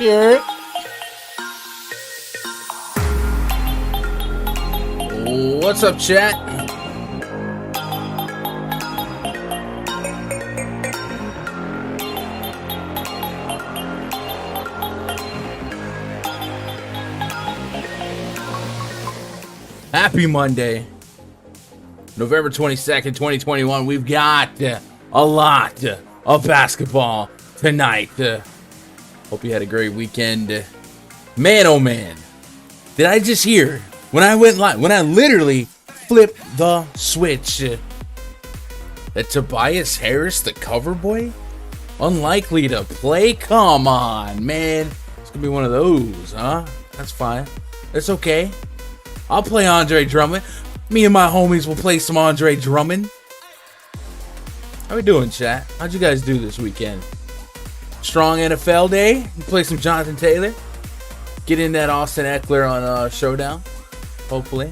here. What's up, chat? Happy Monday, November 22nd, 2021. We've got a lot of basketball tonight. Hope you had a great weekend. Man, oh man, did I just hear when I went live, when I literally flipped the switch, that Tobias Harris, the cover boy, unlikely to play? Come on, man. It's going to be one of those, huh? That's fine. That's okay. I'll play Andre Drummond. Me and my homies will play some Andre Drummond. How we doing, chat? How'd you guys do this weekend? Strong NFL day. You play some Jonathan Taylor. Get in that Austin Eckler on Showdown. Hopefully.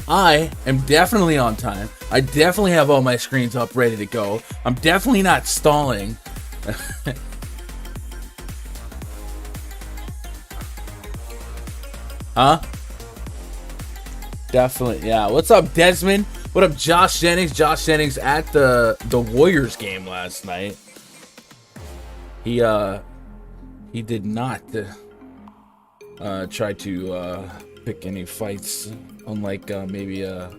I am definitely on time. I definitely have all my screens up, ready to go. I'm definitely not stalling. Huh? Definitely, yeah. What's up, Desmond? What up, Josh Jennings? Josh Jennings at the Warriors game last night. He did not try to pick any fights, unlike maybe a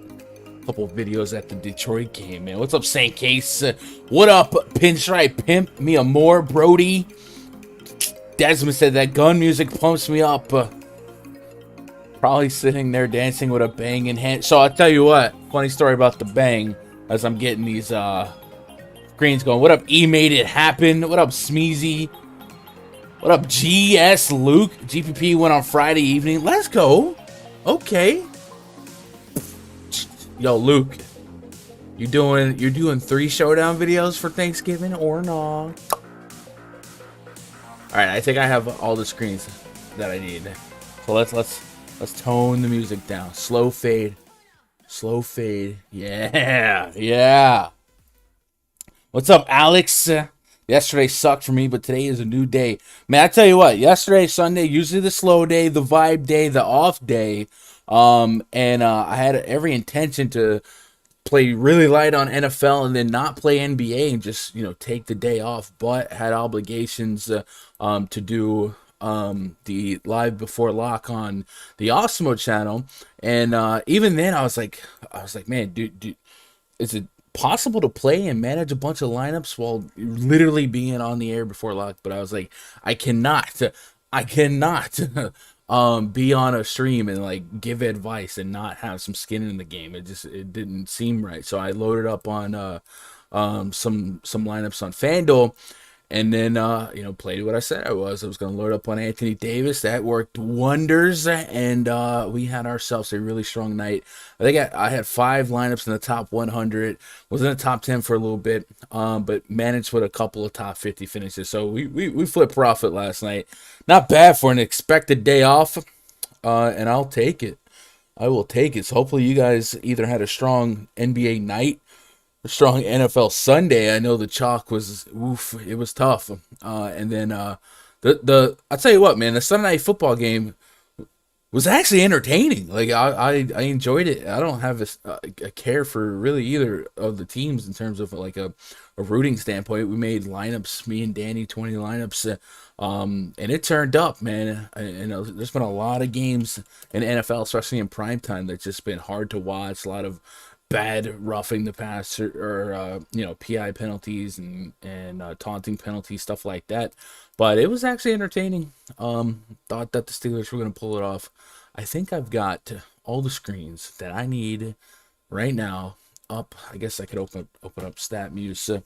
couple of videos at the Detroit game, man. What's up, Saint Case? What up, Pinstripe Pimp? Mia Moore, Brody. Desmond said that gun music pumps me up. Probably sitting there dancing with a bang in hand. So I'll tell you what, funny story about the bang as I'm getting these screens going. What up, E Made It Happen? What up, Smeezy? What up, GS Luke? GPP went on Friday evening. Let's go. Okay. Yo, Luke, you're doing 3 showdown videos for Thanksgiving or not? All right, I think I have all the screens that I need. So let's tone the music down. Slow fade. Slow fade. Yeah. Yeah. What's up, Alex? Yesterday sucked for me, but today is a new day. Man, I tell you what, yesterday, Sunday, usually the slow day, the vibe day, the off day. And I had every intention to play really light on NFL and then not play NBA and just, take the day off, but had obligations to do the live before lock on the Osmo channel, and even then I was like, man, dude, is it possible to play and manage a bunch of lineups while literally being on the air before lock? But I was like, I cannot be on a stream and like give advice and not have some skin in the game. It didn't seem right. So I loaded up on some lineups on Fanduel. And then, played what I said I was. I was going to load up on Anthony Davis. That worked wonders. And we had ourselves a really strong night. I think I had 5 lineups in the top 100. Was in the top 10 for a little bit. But managed with a couple of top 50 finishes. So we flipped profit last night. Not bad for an expected day off. And I'll take it. I will take it. So hopefully you guys either had a strong NBA night, a strong NFL Sunday. I know the chalk was it was tough. And then I'll tell you what, man, the Sunday night football game was actually entertaining. Like I enjoyed it. I don't have a care for really either of the teams in terms of like a rooting standpoint. We made lineups, me and Danny, 20 lineups, and it turned up, man. And there's been a lot of games in NFL, especially in primetime, that's just been hard to watch. A lot of bad roughing the passer or PI penalties and taunting penalties, stuff like that. But it was actually entertaining. Thought that the Steelers were going to pull it off. I think I've got all the screens that I need right now up. I guess I could open up StatMuse.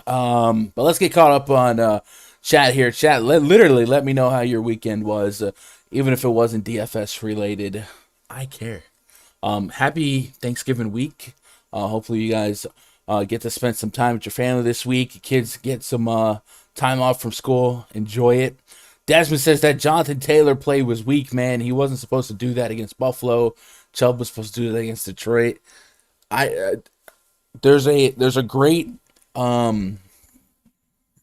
But let's get caught up on chat here. Chat, literally let me know how your weekend was, even if it wasn't DFS related. I care. Happy Thanksgiving week. Hopefully you guys get to spend some time with your family this week. Kids get some time off from school. Enjoy it. Desmond says that Jonathan Taylor play was weak, man. He wasn't supposed to do that against Buffalo. Chubb was supposed to do that against Detroit. There's a great I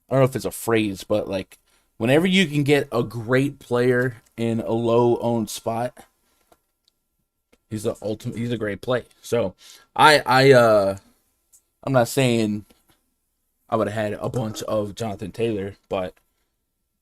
don't know if it's a phrase, but like whenever you can get a great player in a low owned spot, he's a great play. So I'm not saying I would have had a bunch of Jonathan Taylor, but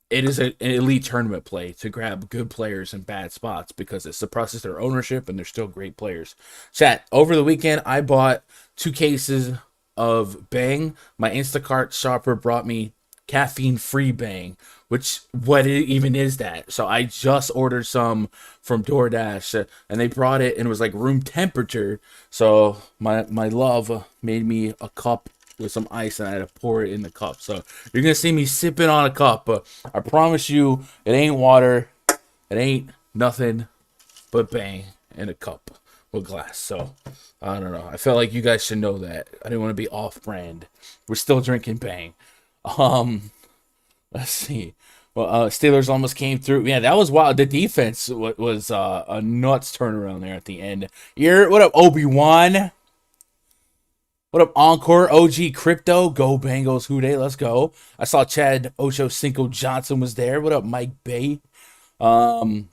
it is an elite tournament play to grab good players in bad spots because it suppresses their ownership and they're still great players. Chat, over the weekend, I bought 2 cases of Bang. My Instacart shopper brought me caffeine-free Bang, which what even is that? So I just ordered some from DoorDash and they brought it and it was like room temperature. So my love made me a cup with some ice and I had to pour it in the cup. So you're gonna see me sipping on a cup, but I promise you it ain't water, it ain't nothing but Bang in a cup with glass. So I don't know. I felt like you guys should know that. I didn't want to be off brand. We're still drinking Bang. Um, let's see. Well, Steelers almost came through. Yeah, that was wild. The defense was a nuts turnaround there at the end. What up, Obi-Wan? What up, Encore? OG Crypto? Go Bengals, Who Dey? Let's go. I saw Chad Ocho Cinco Johnson was there. What up, Mike Bay? Um,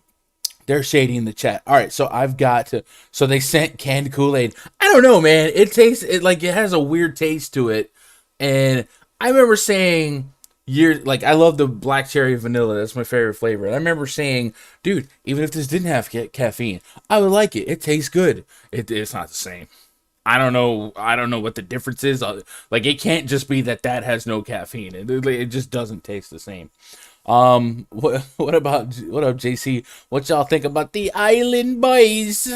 they're shady in the chat. All right, so I've got to. So they sent canned Kool-Aid. I don't know, man. It tastes like it has a weird taste to it, and I remember saying years like I love the black cherry vanilla. That's my favorite flavor. And I remember saying, dude, even if this didn't have caffeine, I would like it. It tastes good. It's not the same. I don't know. I don't know what the difference is. Like it can't just be that has no caffeine. It just doesn't taste the same. What up, JC? What y'all think about the Island Boys?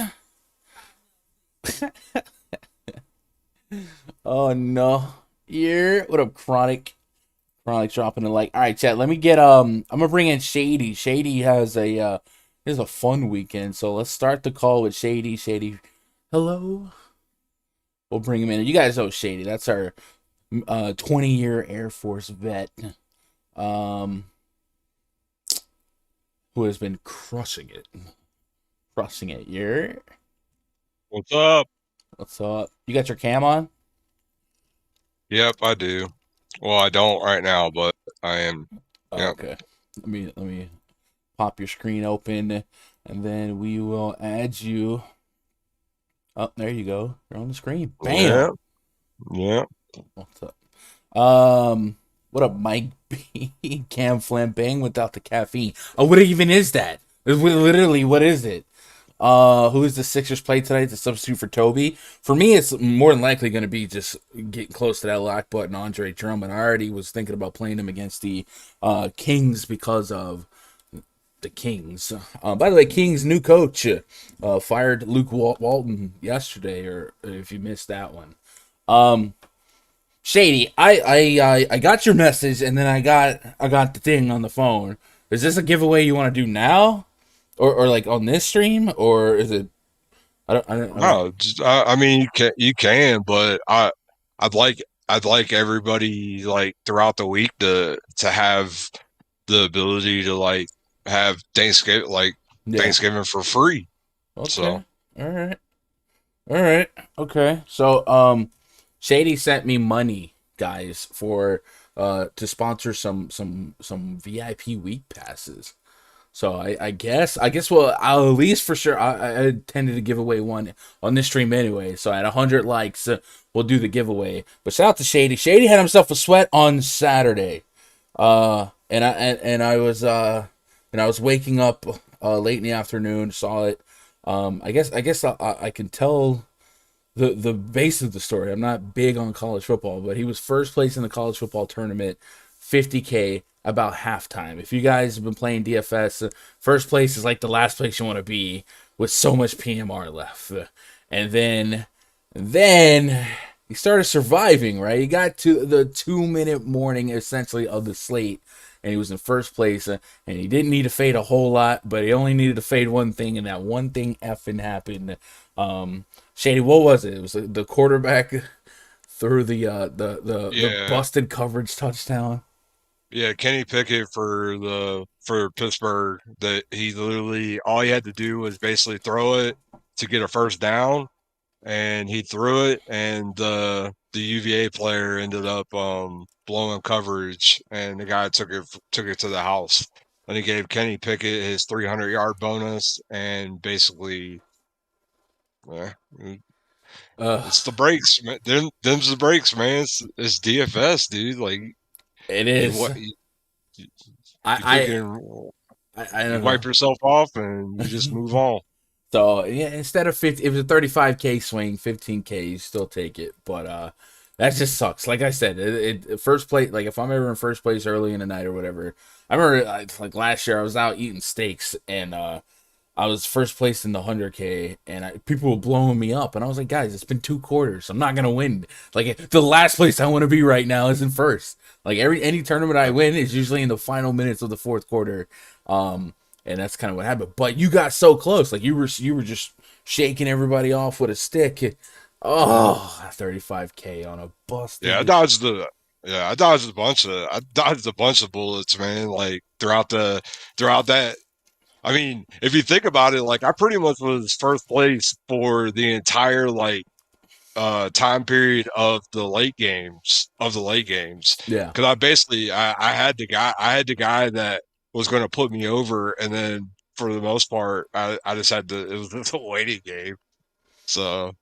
Oh no. Yeah. What up, Chronic? Chronic dropping a like. All right, chat. Let me get I'm gonna bring in Shady. Shady has a fun weekend, so let's start the call with Shady. Shady, hello. We'll bring him in. You guys know Shady. That's our 20-year Air Force vet, um, who has been crushing it. Crushing it. What's up? What's up? You got your cam on? Yep, I do. Well, I don't right now, but I am. Oh, Yep. okay. Let me pop your screen open, and then we will add you. Oh, there you go. You're on the screen. Yeah. Bam. Yeah. What's up? What up, Mike B? Cam Flambang without the caffeine. Oh, what even is that? Literally, what is it? Who is the Sixers play tonight to substitute for Toby? For me, it's more than likely going to be just getting close to that lock button Andre Drummond. I already was thinking about playing him against the Kings because of the Kings. By the way, Kings' new coach fired Luke Walton yesterday, or if you missed that one. Shady, I got your message, and then I got the thing on the phone. Is this a giveaway you want to do now, or like on this stream, or is it? I don't. No, I mean you can, but I'd like I'd like everybody like throughout the week to have the ability to like have Yeah. Thanksgiving for free. So Okay. All right. All right. Okay. So Shady sent me money, guys, for to sponsor some VIP week passes. So I guess well I'll at least for sure I intended to give away one on this stream anyway. So at 100 likes we'll do the giveaway. But shout out to Shady. Shady had himself a sweat on Saturday. And I was waking up late in the afternoon, saw it. I can tell the base of the story. I'm not big on college football, but he was first place in the college football tournament, 50K about halftime. If you guys have been playing DFS, first place is like the last place you want to be with so much PMR left. And then he started surviving, right? He got to the 2 minute morning essentially of the slate and he was in first place and he didn't need to fade a whole lot, but he only needed to fade one thing and that one thing effing happened. Shady, what was it? It was the quarterback threw the yeah, busted coverage touchdown. yeah, Kenny Pickett for Pittsburgh, that he literally all he had to do was basically throw it to get a first down, and he threw it, and the UVA player ended up blowing coverage, and the guy took it to the house. And he gave Kenny Pickett his 300-yard bonus, and basically, eh, it's the breaks, man. Them's the breaks, man. It's DFS, dude. Like It you is. what you I picking, I you don't wipe know. yourself off, and you just move on. So yeah, instead of 50, it was a 35K swing, 15K, you still take it. But that just sucks. Like I said, first place. Like if I'm ever in first place early in the night or whatever, I remember like last year I was out eating steaks and I was first place in the 100K, and people were blowing me up, and I was like, guys, it's been 2 quarters. I'm not gonna win. Like the last place I want to be right now is in first. Like any tournament I win is usually in the final minutes of the fourth quarter, and that's kind of what happened. But you got so close, like you were just shaking everybody off with a stick. Oh, 35K on a Yeah, busted. I dodged a bunch of bullets, man. Like throughout that. I mean, if you think about it, like I pretty much was first place for the entire like time period of the late games Yeah. because I had the guy that was going to put me over, and then for the most part I just had to, it was just a waiting game. So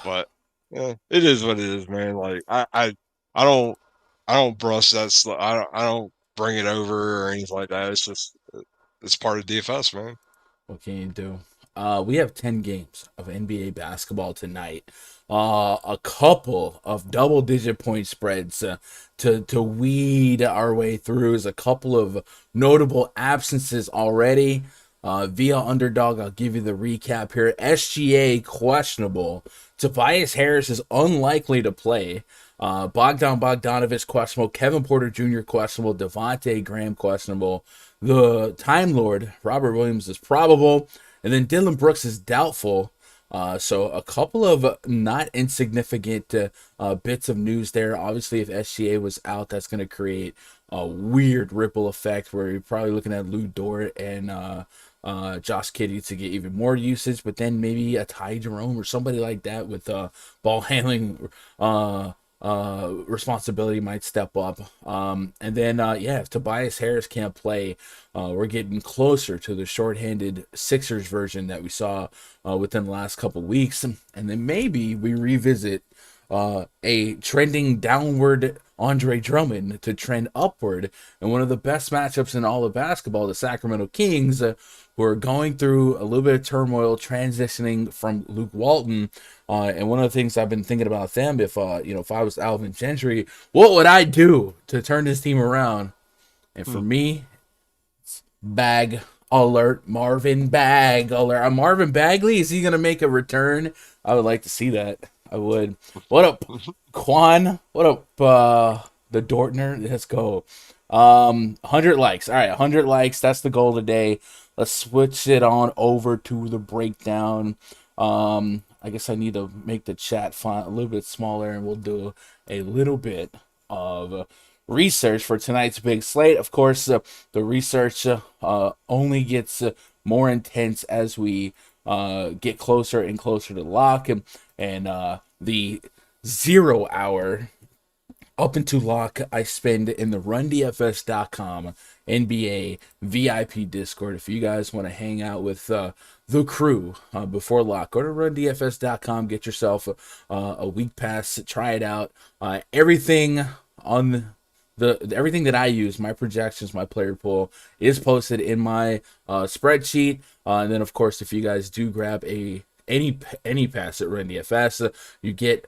but yeah, it is what it is, man. Like I don't I don't brush that I don't bring it over or anything like that. It's just it's part of DFS, man. What can you do? We have 10 games of NBA basketball tonight. A couple of double-digit point spreads to weed our way through. Is a couple of notable absences already. Via underdog, I'll give you the recap here. SGA questionable. Tobias Harris is unlikely to play. Bogdan Bogdanovic questionable. Kevin Porter Jr. questionable. Devontae Graham questionable. The Time Lord, Robert Williams, is probable. And then Dylan Brooks is doubtful. So a couple of not insignificant bits of news there. Obviously, if SGA was out, that's going to create a weird ripple effect where you're probably looking at Lou Dort and Josh Kiddey to get even more usage, but then maybe a Ty Jerome or somebody like that with ball handling responsibility might step up. And then, yeah, if Tobias Harris can't play, we're getting closer to the shorthanded Sixers version that we saw within the last couple weeks. And then maybe we revisit a trending downward Andre Drummond to trend upward. And one of the best matchups in all of basketball, the Sacramento Kings, who are going through a little bit of turmoil, transitioning from Luke Walton. And one of the things I've been thinking about them, if I was Alvin Gentry, what would I do to turn this team around? And for Hmm. me, bag alert, Marvin Bag alert. Marvin Bagley, is he gonna make a return? I would like to see that. I would. What up, Quan? What up, the Dortner? Let's go. 100 likes. All right, 100 likes. That's the goal today. Let's switch it on over to the breakdown. I guess I need to make the chat font a little bit smaller, and we'll do a little bit of research for tonight's big slate. Of course, the research only gets more intense as we get closer and closer to lock, and the 0 hour up into lock I spend in the rundfs.com NBA VIP Discord. If you guys want to hang out with the crew before lock, go to rundfs.com, get yourself a week pass, try it out. Everything on everything that I use, my projections, my player pool, is posted in my spreadsheet. And then, of course, if you guys do grab any pass at Run DFS, you get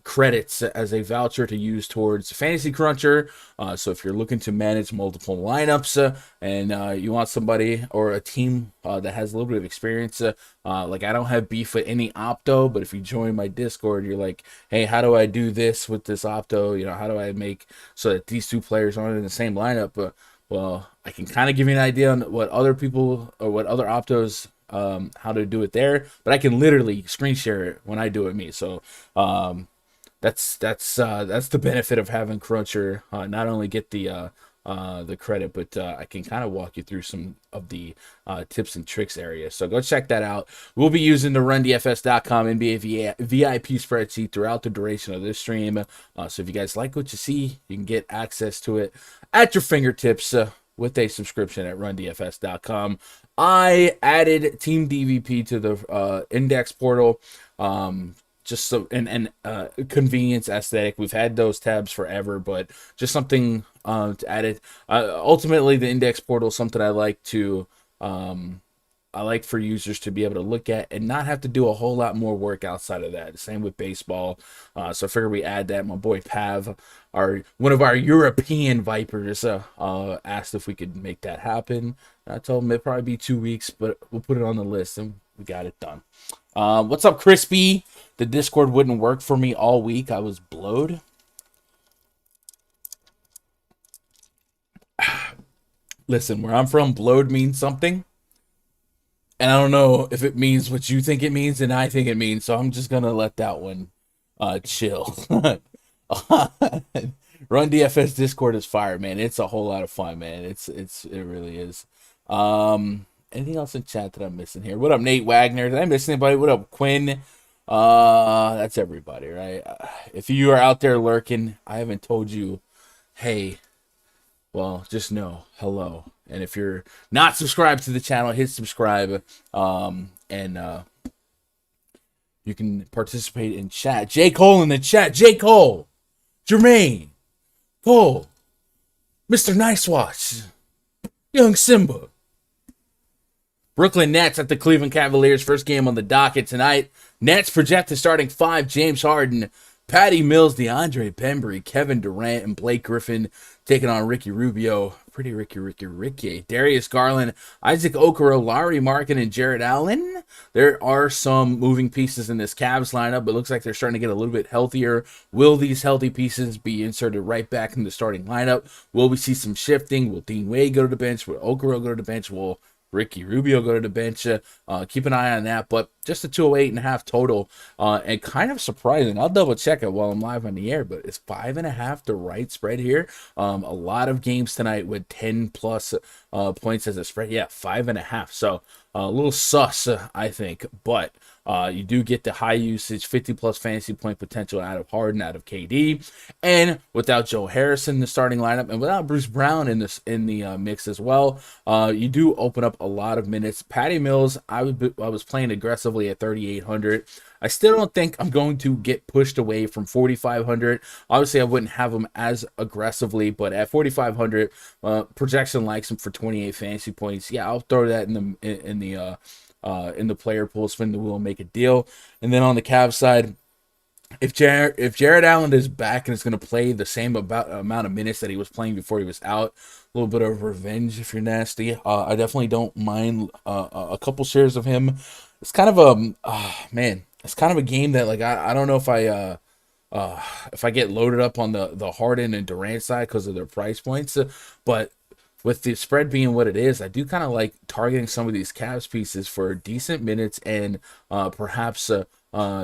credits as a voucher to use towards Fantasy Cruncher. So if you're looking to manage multiple lineups and you want somebody or a team that has a little bit of experience, like I don't have beef with any opto, but if you join my Discord, you're like, hey, how do I do this with this opto? How do I make so that these two players aren't in the same lineup? Well, I can kind of give you an idea on what other people or what other optos how to do it there, but I can literally screen share it when I do it me. So that's the benefit of having Cruncher. Not only get the the credit, but I can kind of walk you through some of the tips and tricks area. So go check that out. We'll be using the RunDFS.com NBA VIP spreadsheet throughout the duration of this stream. So if you guys like what you see, you can get access to it at your fingertips with a subscription at RunDFS.com. I added Team DVP to the index portal. Just so and convenience aesthetic. We've had those tabs forever, but just something to add it. Ultimately, the index portal is something I like for users to be able to look at and not have to do a whole lot more work outside of that. Same with baseball. So I figured we add that. My boy Pav, one of our European Vipers, asked if we could make that happen. I told him it'd probably be 2 weeks, but we'll put it on the list and we got it done. What's up, Crispy? The Discord wouldn't work for me all week. I was blowed. Listen, where I'm from, blowed means something. And I don't know if it means what you think it means and I think it means. So I'm just going to let that one chill. Run DFS Discord is fire, man. It's a whole lot of fun, man. It really is. Anything else in chat that I'm missing here? What up, Nate Wagner? Did I miss anybody? What up, Quinn? That's everybody, right? If you are out there lurking, I haven't told you, hey, well, just know hello. And if you're not subscribed to the channel, hit subscribe. And you can participate in chat. J. Cole in the chat. J. Cole, Jermaine, Cole, Mr. Nice Watch, Young Simba. Brooklyn Nets at the Cleveland Cavaliers. First game on the docket tonight. Nets projected starting 5. James Harden, Patty Mills, DeAndre Bembry, Kevin Durant, and Blake Griffin taking on Ricky Rubio. Pretty Ricky. Darius Garland, Isaac Okoro, Larry Markin, and Jared Allen. There are some moving pieces in this Cavs lineup, but it looks like they're starting to get a little bit healthier. Will these healthy pieces be inserted right back in the starting lineup? Will we see some shifting? Will Dean Wade go to the bench? Will Okoro go to the bench? Will Ricky Rubio go to the bench? Keep an eye on that. But just a 208.5 total, and kind of surprising. I'll double check it while I'm live on the air, but it's 5.5 the right spread here. A lot of games tonight with 10 plus points as a spread. Yeah, 5.5. So a little sus, I think, but you do get the high usage, 50 plus fantasy point potential out of Harden, out of KD, and without Joe Harrison in the starting lineup, and without Bruce Brown in the mix as well, you do open up a lot of minutes. Patty Mills, I was playing aggressively at 3,800. I still don't think I'm going to get pushed away from 4,500. Obviously, I wouldn't have him as aggressively, but at 4,500, projection likes him for 28 fantasy points. Yeah, I'll throw that in the player pool, spin the wheel, make a deal. And then on the Cavs side, if Jared Allen is back and is going to play the same amount of minutes that he was playing before he was out, a little bit of revenge if you're nasty. I definitely don't mind a couple shares of him. It's kind of it's kind of a game that, like, I don't know if I get loaded up on the Harden and Durant side because of their price points, but with the spread being what it is, I do kind of like targeting some of these Cavs pieces for decent minutes and perhaps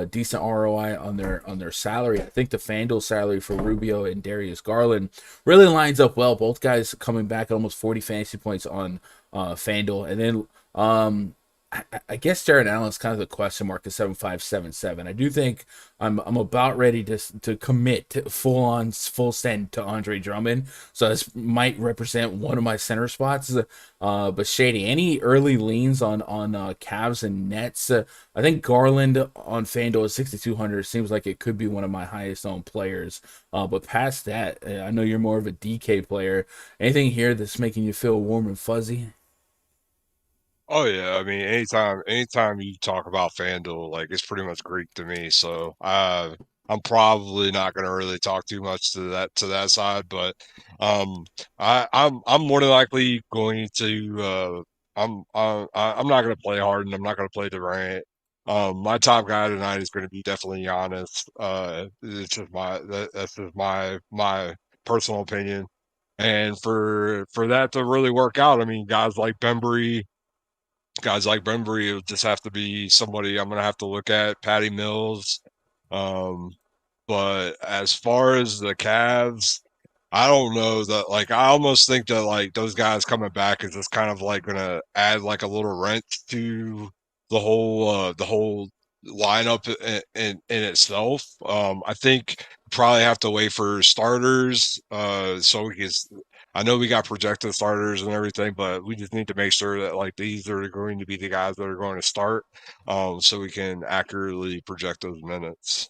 decent ROI on their salary. I think the Fanduel salary for Rubio and Darius Garland really lines up well. Both guys coming back at almost 40 fantasy points on Fanduel. And then I guess Jared Allen's kind of the question mark at 7.577. I do think I'm about ready to commit to full send to Andre Drummond. So this might represent one of my center spots. But Shady, any early leans on Cavs and Nets? I think Garland on FanDuel is 6,200. Seems like it could be one of my highest owned players. But past that, I know you're more of a DK player. Anything here that's making you feel warm and fuzzy? Oh yeah, I mean, anytime you talk about FanDuel, like, it's pretty much Greek to me. So I'm probably not going to really talk too much to that side, but I'm more than likely going to I'm not going to play Harden. I'm not going to play Durant. My top guy tonight is going to be definitely Giannis. It's just that's just my personal opinion. And for that to really work out, I mean, guys like Bembry, it would just have to be somebody I'm going to have to look at. Patty Mills. But as far as the Cavs, I don't know that. Like, I almost think that like those guys coming back is just kind of like gonna add like a little wrench to the whole lineup in itself. I think probably have to wait for starters. So we can. I know we got projected starters and everything, but we just need to make sure that like these are going to be the guys that are going to start, so we can accurately project those minutes.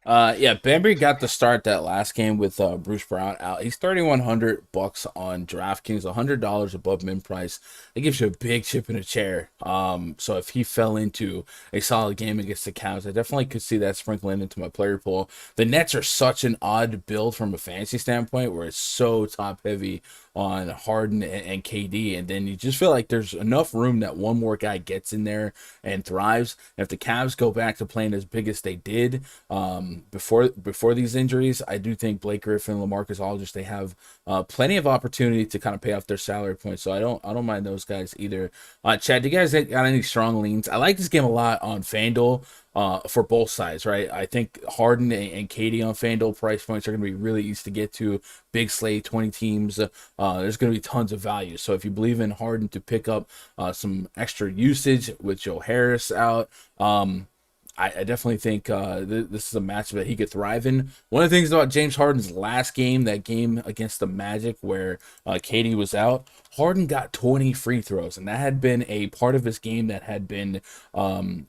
Yeah, Bambury got the start that last game with Bruce Brown out. He's $3,100 on DraftKings, $100 above min price. That gives you a big chip in a chair. So if he fell into a solid game against the Cavs, I definitely could see that sprinkling into my player pool. The Nets are such an odd build from a fantasy standpoint, where it's so top heavy on Harden and KD, and then you just feel like there's enough room that one more guy gets in there and thrives. And if the Cavs go back to playing as big as they did before these injuries, I do think Blake Griffin, LaMarcus Aldridge, they have plenty of opportunity to kind of pay off their salary points. So I don't mind those guys either. Chad, do you guys got any strong leans? I like this game a lot on FanDuel. For both sides, right? I think Harden and KD on FanDuel price points are going to be really easy to get to. Big slate, 20 teams. There's going to be tons of value. So if you believe in Harden to pick up some extra usage with Joe Harris out, I definitely think this is a matchup that he could thrive in. One of the things about James Harden's last game, that game against the Magic where KD was out, Harden got 20 free throws, and that had been a part of his game that had been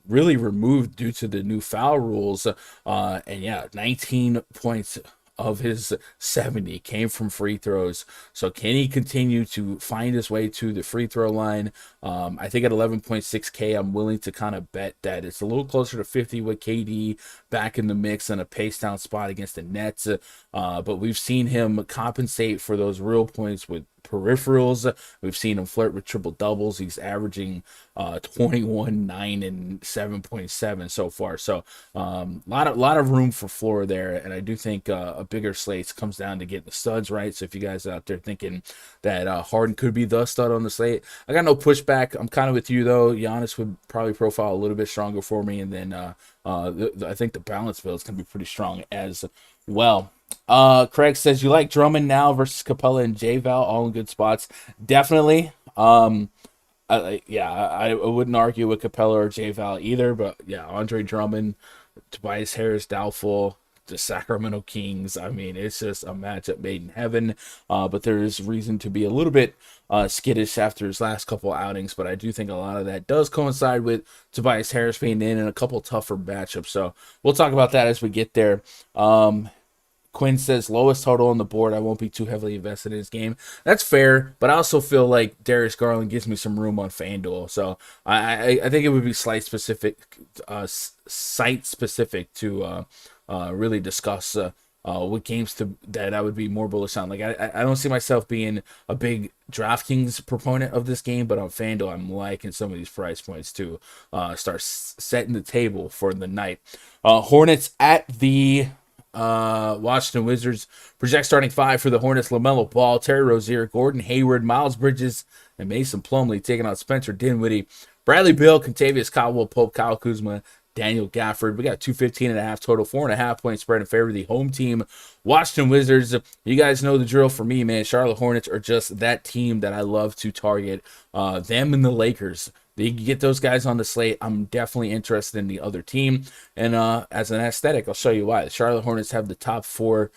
really removed due to the new foul rules. And yeah, 19 points of his 70 came from free throws. So can he continue to find his way to the free throw line? I think at 11.6K, I'm willing to kind of bet that it's a little closer to 50 with KD back in the mix and a pace down spot against the Nets. But we've seen him compensate for those real points with peripherals. We've seen him flirt with triple doubles. He's averaging 21, 9, and 7.7 so far. So lot of room for floor there, and I do think a bigger slate comes down to getting the studs right. So if you guys are out there thinking that Harden could be the stud on the slate, I got no pushback. I'm kind of with you though. Giannis would probably profile a little bit stronger for me, and then I think the balance build is going to be pretty strong as well. Craig says, you like Drummond now versus Capella and J-Val, all in good spots. Definitely. I wouldn't argue with Capella or J-Val either, but yeah, Andre Drummond, Tobias Harris, doubtful. The Sacramento Kings. I mean, it's just a matchup made in heaven. But there is reason to be a little bit skittish after his last couple outings. But I do think a lot of that does coincide with Tobias Harris being in and a couple tougher matchups. So we'll talk about that as we get there. Quinn says lowest total on the board. I won't be too heavily invested in this game. That's fair, but I also feel like Darius Garland gives me some room on FanDuel. So I think it would be site specific to really discuss what games that I would be more bullish on. Like I don't see myself being a big DraftKings proponent of this game, but on FanDuel I'm liking some of these price points to start setting the table for the night. Hornets at the Washington Wizards. Project starting five for the Hornets: LaMelo Ball, Terry Rozier, Gordon Hayward, Miles Bridges, and Mason Plumlee taking out Spencer Dinwiddie, Bradley Beal, Contavious Caldwell Pope, Kyle Kuzma, Daniel Gafford. We got 215.5 total, 4.5 point spread in favor of the home team, Washington Wizards. You guys know the drill for me, man. Charlotte Hornets are just that team that I love to target. Them and the Lakers. You get those guys on the slate. I'm definitely interested in the other team. And as an aesthetic, I'll show you why. The Charlotte Hornets have a top four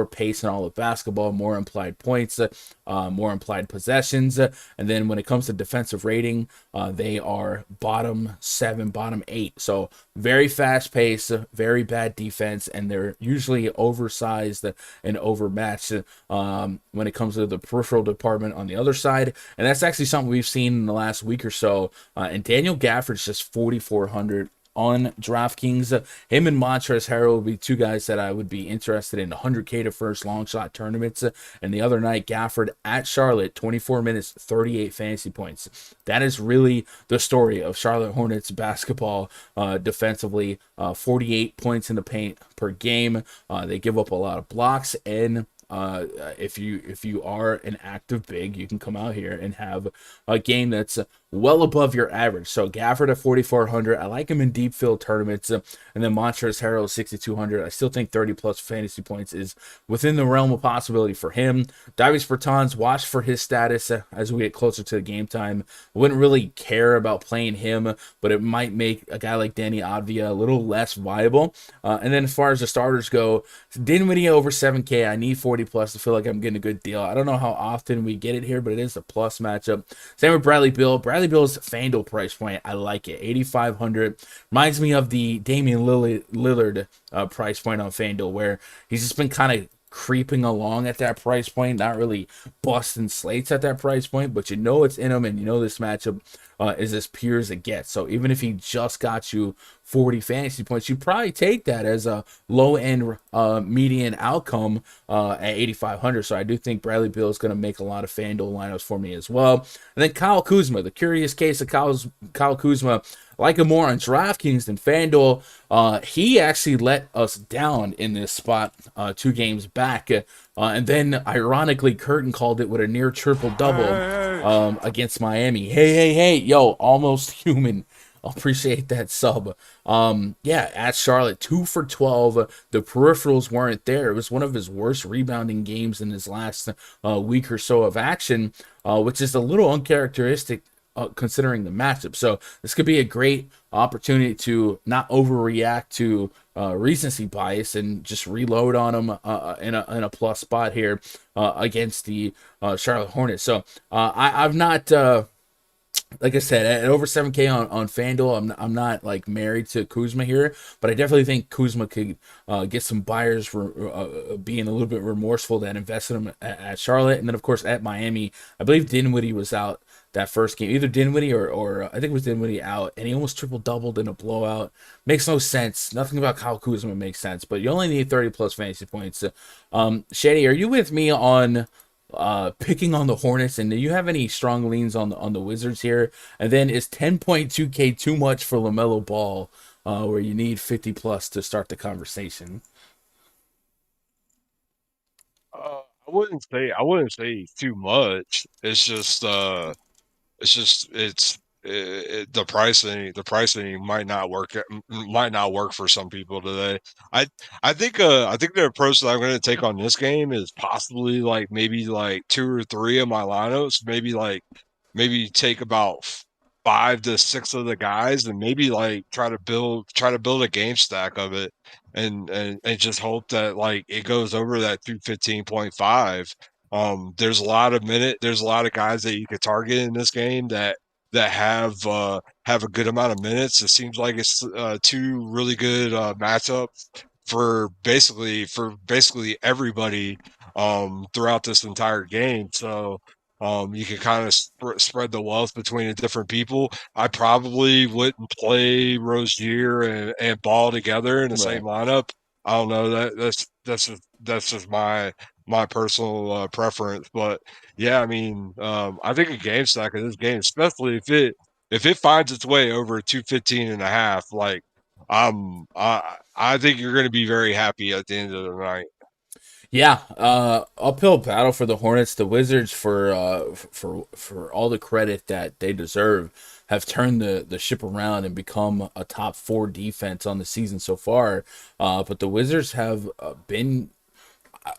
pace in all of basketball, more implied points, more implied possessions. And then when it comes to defensive rating, they are bottom 7, bottom 8. So very fast pace, very bad defense, and they're usually oversized and overmatched when it comes to the peripheral department on the other side. And that's actually something we've seen in the last week or so. And Daniel Gafford's just 4,400 on DraftKings. Him and Montrezl Harrell would be two guys that I would be interested in 100K to first long shot tournaments. And the other night, Gafford at Charlotte, 24 minutes, 38 fantasy points. That is really the story of Charlotte Hornets basketball defensively. 48 points in the paint per game. They give up a lot of blocks and if you are an active big, you can come out here and have a game that's well above your average. So Gafford at 4,400. I like him in deep field tournaments, and then Montrezl Harrell 6,200. I still think 30 plus fantasy points is within the realm of possibility for him. Davis Bertans, watch for his status as we get closer to the game time. I wouldn't really care about playing him, but it might make a guy like Danny Avdija a little less viable. And then as far as the starters go, Dinwiddie over 7K. I need 40 plus to feel like I'm getting a good deal. I don't know how often we get it here, but it is a plus matchup. Same with Bradley Beal. Bradley Beal's FanDuel price point, I like it. 8,500. Reminds me of the Damian Lillard price point on FanDuel, where he's just been kind of creeping along at that price point, not really busting slates at that price point, but you know it's in him, and you know this matchup is as pure as it gets. So even if he just got you 40 fantasy points, you probably take that as a low end median outcome at 8,500. So I do think Bradley Beal is going to make a lot of FanDuel lineups for me as well. And then Kyle Kuzma, the curious case of Kyle Kuzma. Like him more on DraftKings than FanDuel. He actually let us down in this spot 2 games back. And then, ironically, Curtin called it with a near triple-double against Miami. Hey, yo, almost human. I appreciate that sub. Yeah, at Charlotte, 2 for 12. The peripherals weren't there. It was one of his worst rebounding games in his last week or so of action, which is a little uncharacteristic considering the matchup. So this could be a great opportunity to not overreact to recency bias and just reload on them in a plus spot here against the Charlotte Hornets. So I've not like I said, at over 7K on FanDuel, I'm not like married to Kuzma here, but I definitely think Kuzma could get some buyers for being a little bit remorseful that invested him at Charlotte. And then, of course, at Miami, I believe Dinwiddie was out that first game. Either Dinwiddie or I think it was Dinwiddie out, and he almost triple-doubled in a blowout. Makes no sense. Nothing about Kyle Kuzma makes sense, but you only need 30-plus fantasy points. Shady, are you with me on picking on the Hornets, and do you have any strong leans on the Wizards here? And then is 10.2K too much for LaMelo Ball, where you need 50 plus to start the conversation? I wouldn't say too much. The pricing might not work for some people today. I I think the approach that I'm going to take on this game is possibly like maybe like 2 or 3 of my lineups, maybe take about 5 to 6 of the guys, and maybe like try to build a game stack of it, and just hope that like it goes over that 215.5. There's a lot of guys that you could target in this game that have a good amount of minutes. It seems like it's 2 really good matchups for basically everybody throughout this entire game. So you can kind of spread the wealth between the different people. I probably wouldn't play Rozier and Ball together in the same Right. lineup. I don't know, that's just my personal preference, but yeah, I mean, I think a game stack of this game, especially if it finds its way over 215 and a half, like I think you're going to be very happy at the end of the night. Yeah, uphill battle for the Hornets. The Wizards, for all the credit that they deserve, have turned the ship around and become a top 4 defense on the season so far. But the Wizards have been,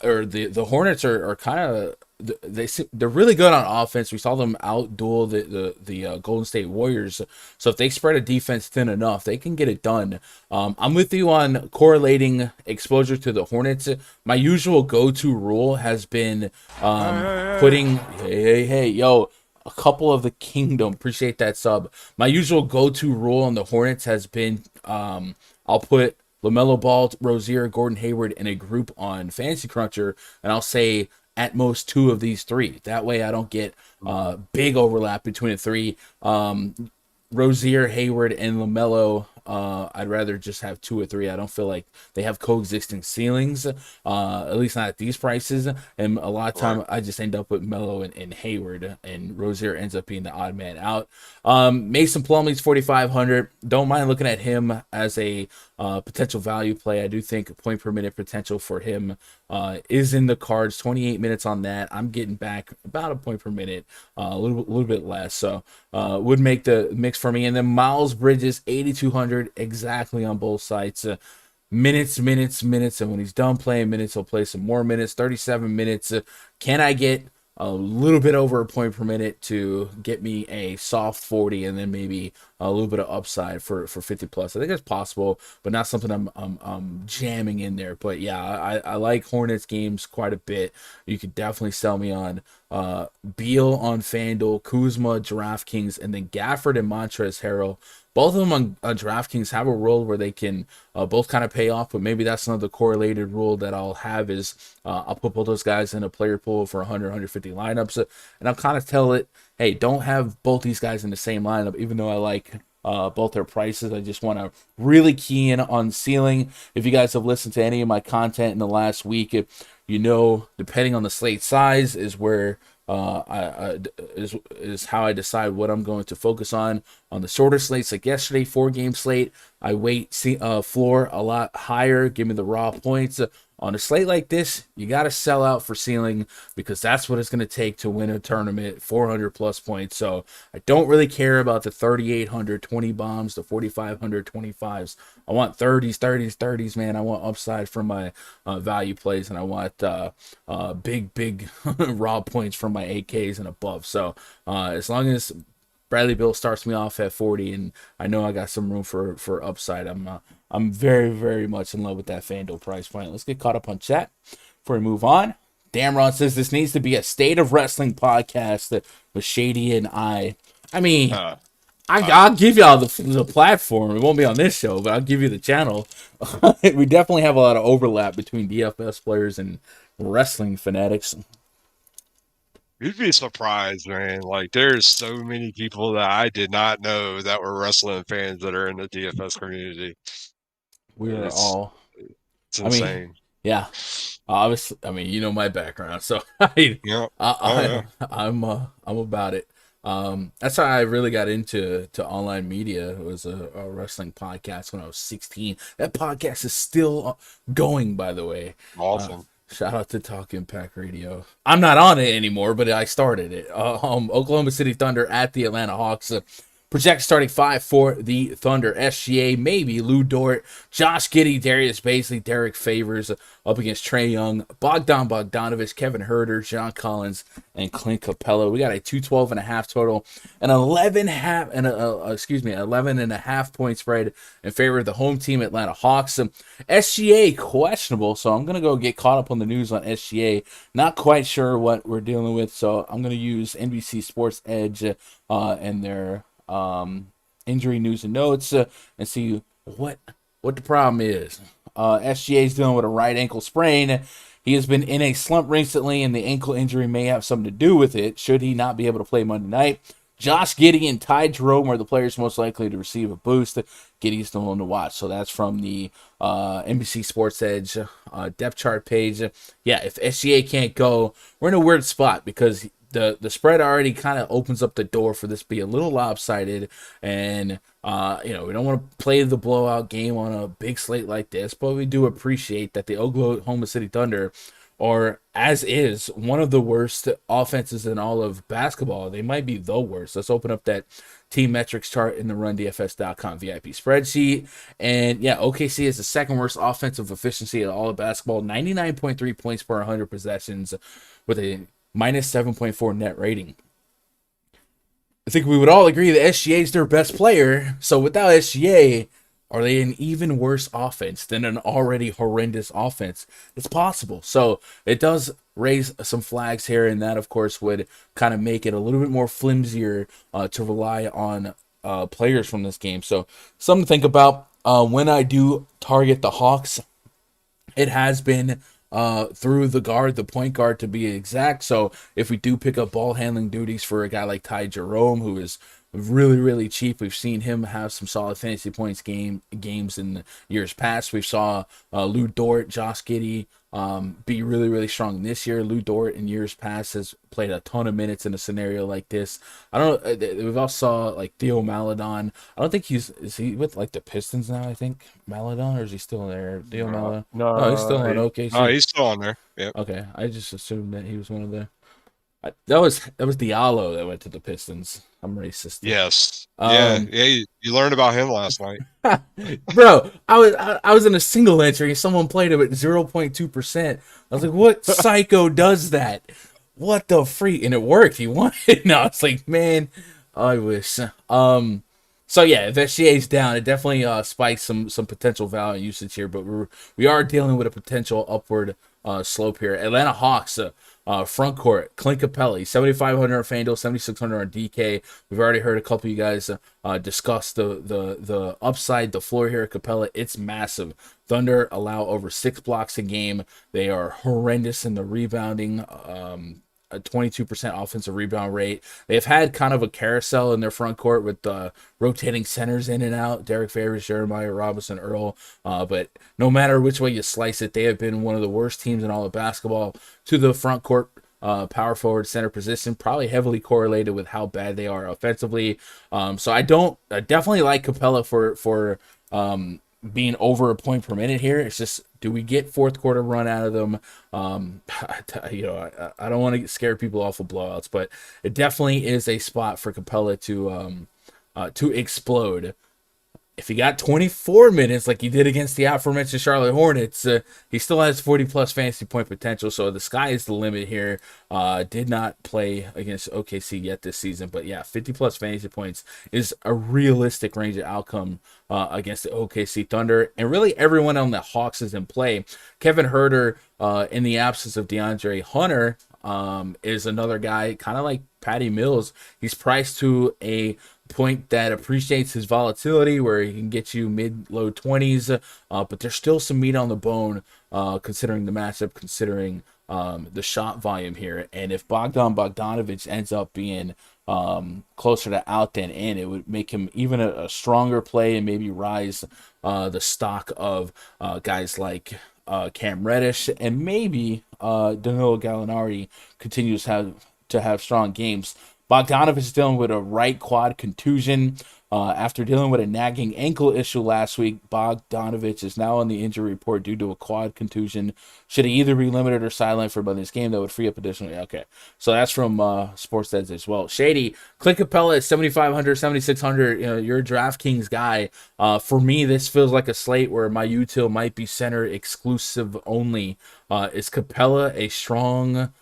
or the Hornets are kind of, they're really good on offense. We saw them outduel the Golden State Warriors. So if they spread a defense thin enough, they can get it done. I'm with you on correlating exposure to the Hornets. My usual go-to rule has been putting hey yo, a couple of the kingdom. Appreciate that sub. My usual go-to rule on the Hornets has been I'll put LaMelo Ball, Rozier, Gordon Hayward in a group on Fantasy Cruncher, and I'll say at most 2 of these 3. That way I don't get big overlap between the 3. Rozier, Hayward, and LaMelo. I'd rather just have 2 or 3. I don't feel like they have coexisting ceilings, at least not at these prices. And a lot of time, Right. I just end up with Melo and Hayward, and Rozier ends up being the odd man out. Mason Plumlee's 4,500. Don't mind looking at him as a potential value play. I do think point per minute potential for him is in the cards. 28 minutes on that. I'm getting back about a point per minute, a little bit less. So would make the mix for me. And then Miles Bridges, 8,200 exactly on both sides. Minutes, and when he's done playing minutes, he'll play some more minutes. 37 minutes. Can I get a little bit over a point per minute to get me a soft 40, and then maybe a little bit of upside for 50 plus? I think that's possible, but not something I'm jamming in there. But yeah, I like Hornets games quite a bit. You could definitely sell me on Beal on Fanduel, Kuzma, DraftKings, and then Gafford and Montrezl Harrell. Both of them on DraftKings have a role where they can both kind of pay off, but maybe that's another correlated rule that I'll have is I'll put both those guys in a player pool for 100, 150 lineups, and I'll kind of tell it, hey, don't have both these guys in the same lineup, even though I like both their prices. I just want to really key in on ceiling. If you guys have listened to any of my content in the last week, you know, depending on the slate size is where is how I decide what I'm going to focus on. On the shorter slates, like yesterday, 4-game slate, I weight floor a lot higher. Give me the raw points. On a slate like this, you got to sell out for ceiling because that's what it's going to take to win a tournament, 400 plus points. So I don't really care about the 3,800 20 bombs, the 4,500 25s. I want 30s, man. I want upside from my value plays, and I want big raw points from my 8Ks and above. So as long as Bradley Beal starts me off at 40, and I know I got some room for upside, I'm very, very much in love with that FanDuel price point. Let's get caught up on chat before we move on. Damron says this needs to be a State of Wrestling podcast with Shady and I. I mean, I'll give y'all the platform. It won't be on this show, but I'll give you the channel. We definitely have a lot of overlap between DFS players and wrestling fanatics. You'd be surprised, man. Like, there's so many people that I did not know that were wrestling fans that are in the DFS community. We're It's all, it's I mean, insane. yeah. Obviously, I mean, you know my background, so I, Yeah. Oh I, yeah. I'm about it. That's how I really got into online media. It was a wrestling podcast when I was 16. That podcast is still going, by the way. Awesome. Shout out to Talk Impact Radio. I'm not on it anymore, but I started it. Oklahoma City Thunder at the Atlanta Hawks. Project starting 5 for the Thunder. SGA, maybe Lou Dort, Josh Giddey, Darius Baisley, Derek Favors up against Trae Young, Bogdan Bogdanovic, Kevin Huerter, John Collins, and Clint Capella. We got a 212.5 total, an 11.5 point spread in favor of the home team Atlanta Hawks. SGA questionable, so I'm gonna go get caught up on the news on SGA. Not quite sure what we're dealing with, so I'm gonna use NBC Sports Edge and their injury news and notes and see what the problem is. SGA is dealing with a right ankle sprain. He has been in a slump recently, and the ankle injury may have something to do with it. Should he not be able to play Monday night? Josh Giddey and Ty Jerome are the players most likely to receive a boost. Giddey's the one to watch. So that's from the NBC Sports Edge depth chart page. Yeah, if SGA can't go, we're in a weird spot because the spread already kind of opens up the door for this to be a little lopsided, and we don't want to play the blowout game on a big slate like this, but we do appreciate that the Oklahoma City Thunder are, as is, one of the worst offenses in all of basketball. They might be the worst. Let's open up that team metrics chart in the RunDFS.com VIP spreadsheet. And yeah, OKC is the second worst offensive efficiency in all of basketball, 99.3 points per 100 possessions with a minus 7.4 net rating. I think we would all agree that SGA is their best player. So without SGA, are they an even worse offense than an already horrendous offense? It's possible. So it does raise some flags here, and that, of course, would kind of make it a little bit more flimsier to rely on players from this game. So something to think about. When I do target the Hawks, it has been through the point guard to be exact. So if we do pick up ball handling duties for a guy like Ty Jerome, who is really, really cheap. We've seen him have some solid fantasy points games in years past. We saw Lou Dort, Josh Giddey be really, really strong this year. Lou Dort in years past has played a ton of minutes in a scenario like this. I don't know. We've also saw like Theo Maledon. I don't think is he with like the Pistons now? I think Maledon, or is he still there? Theo No, Maledon. Oh, he's still no, on no, OKC. he's still on there. Yep. Okay, I just assumed that he was one of the. That was Diallo that went to the Pistons. I'm racist. Yes. Yeah. Um, Yeah. You learned about him last night. Bro, I was in a single entry. Someone played him at 0.2%. I was like, what psycho does that? What the freak? And it worked. He won it. No, it's like, man, I wish. So yeah, if SGA's down, it definitely spikes some potential value usage here, but we are dealing with a potential upward slope here. Atlanta Hawks, front court, Clint Capella, 7,500 on FanDuel, 7,600 on DK. We've already heard a couple of you guys discuss the upside, the floor here at Capella. It's massive. Thunder allow over 6 blocks a game. They are horrendous in the rebounding. A 22% offensive rebound rate. They've had kind of a carousel in their front court with rotating centers in and out. Derek Favors, Jeremiah Robinson, Earl. But no matter which way you slice it, they have been one of the worst teams in all of basketball to the front court power forward center position, probably heavily correlated with how bad they are offensively. So I definitely like Capella for being over a point per minute here. It's just, do we get fourth quarter run out of them? I don't want to scare people off of blowouts, but it definitely is a spot for Capella to explode. If he got 24 minutes like he did against the aforementioned Charlotte Hornets, he still has 40 plus fantasy point potential. So the sky is the limit here. Did not play against OKC yet this season, but yeah, 50 plus fantasy points is a realistic range of outcome against the OKC Thunder, and really everyone on the Hawks is in play. Kevin Huerter, in the absence of DeAndre Hunter, is another guy kind of like Patty Mills. He's priced to a point that appreciates his volatility, where he can get you mid-low 20s, but there's still some meat on the bone considering the matchup, considering the shot volume here. And if Bogdanovich ends up being closer to out than in, it would make him even a stronger play and maybe rise the stock of guys like Cam Reddish, and maybe Danilo Gallinari continues to have strong games. Bogdanovich is dealing with a right quad contusion. After dealing with a nagging ankle issue last week, Bogdanovich is now on the injury report due to a quad contusion. Should he either be limited or sidelined for this game, that would free up additionally. Okay, so that's from Sports Edge as well. Shady, Clint Capella at 7,500, 7,600. You're a DraftKings guy. For me, this feels like a slate where my util might be center exclusive only. Is Capella a strong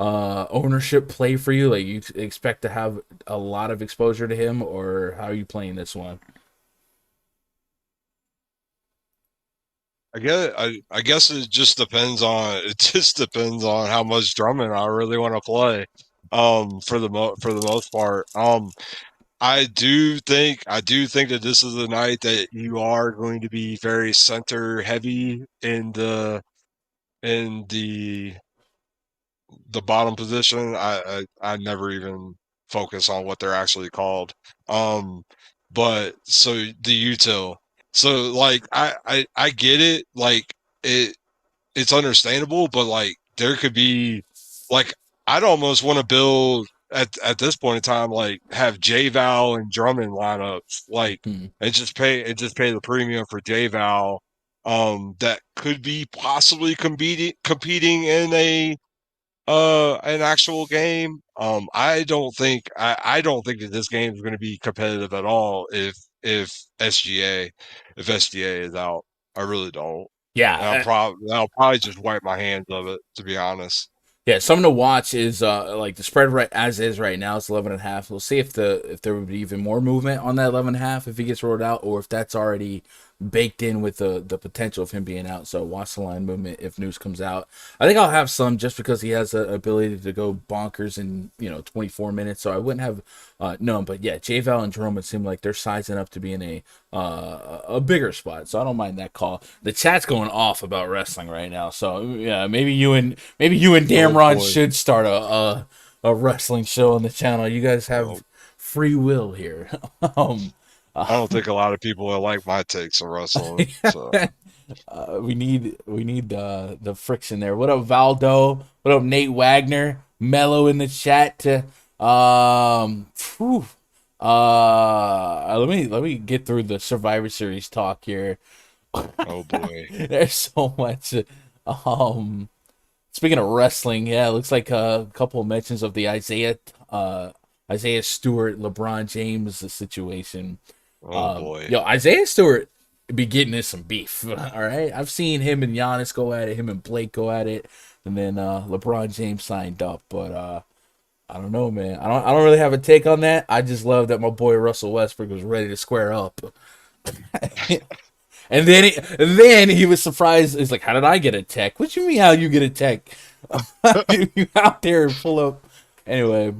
ownership play for you? Like, you expect to have a lot of exposure to him, or how are you playing this one? I guess it just depends on how much Drummond I really want to play. For the most part. I do think that this is the night that you are going to be very center heavy in the bottom position. I never even focus on what they're actually called. But so the util. So like I get it. Like it's understandable, but like there could be like I'd almost want to build at this point in time, like have J Val and Drummond lineups, like Hmm. and just pay the premium for J Val. That could be possibly competing in a an actual game. I don't think that this game is going to be competitive at all if SGA if SGA is out. I really don't. And Yeah, I'll probably just wipe my hands of it, to be honest. yeah. Something to watch is like the spread right as is right now. It's 11.5. We'll see if there would be even more movement on that 11.5 if he gets rolled out, or if that's already baked in with the potential of him being out. So watch the line movement if news comes out. I think I'll have some just because he has the ability to go bonkers in 24 minutes. So I wouldn't have known. But yeah, J Val and Jerome, it seem like they're sizing up to be in a bigger spot. So I don't mind that call. The chat's going off about wrestling right now. So yeah, maybe you and Oh Damron boy. should start a wrestling show on the channel. You guys Oh, have free will here. um, I don't think a lot of people will like my takes on Russell. So we need the friction there. What up, Valdo? What up, Nate Wagner? Mello in the chat. Phew. Let me get through the Survivor Series talk here. oh boy. There's so much. Um, Speaking of wrestling, yeah, it looks like a couple of mentions of the Isaiah Stewart, LeBron James situation. Oh boy. Yo, Isaiah Stewart be getting in some beef. All right, I've seen him and Giannis go at it, him and Blake go at it, and then LeBron James signed up. But I don't know, man. I don't really have a take on that. I just love that my boy Russell Westbrook was ready to square up. And then he was surprised. He's like, "How did I get a tech? What you mean? How you get a tech? You out there full of?" Anyway,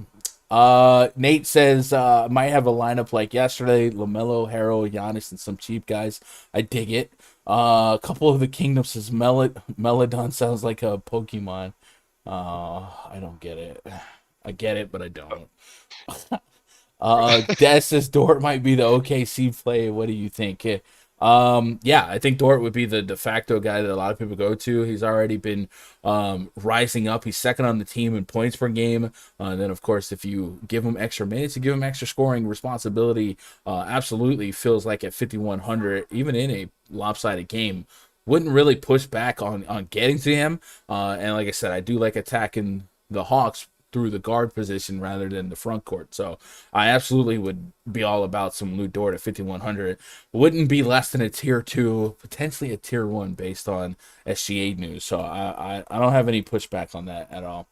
Nate says might have a lineup like yesterday: LaMelo, Harrell, Giannis, and some cheap guys. I dig it. A couple of the Kingdoms says Melodon sounds like a Pokemon. I don't get it. I get it, but I don't. Des says Dort might be the OKC play. What do you think? Yeah, I think Dort would be the de facto guy that a lot of people go to. He's already been rising up. He's second on the team in points per game. And then, of course, if you give him extra minutes, you give him extra scoring responsibility, absolutely feels like at 5,100, even in a lopsided game, wouldn't really push back on getting to him. And like I said, I do like attacking the Hawks through the guard position rather than the front court. So I absolutely would be all about some Lou Dort at 5,100. Wouldn't be less than a tier 2, potentially a tier 1 based on SGA news. So I don't have any pushback on that at all.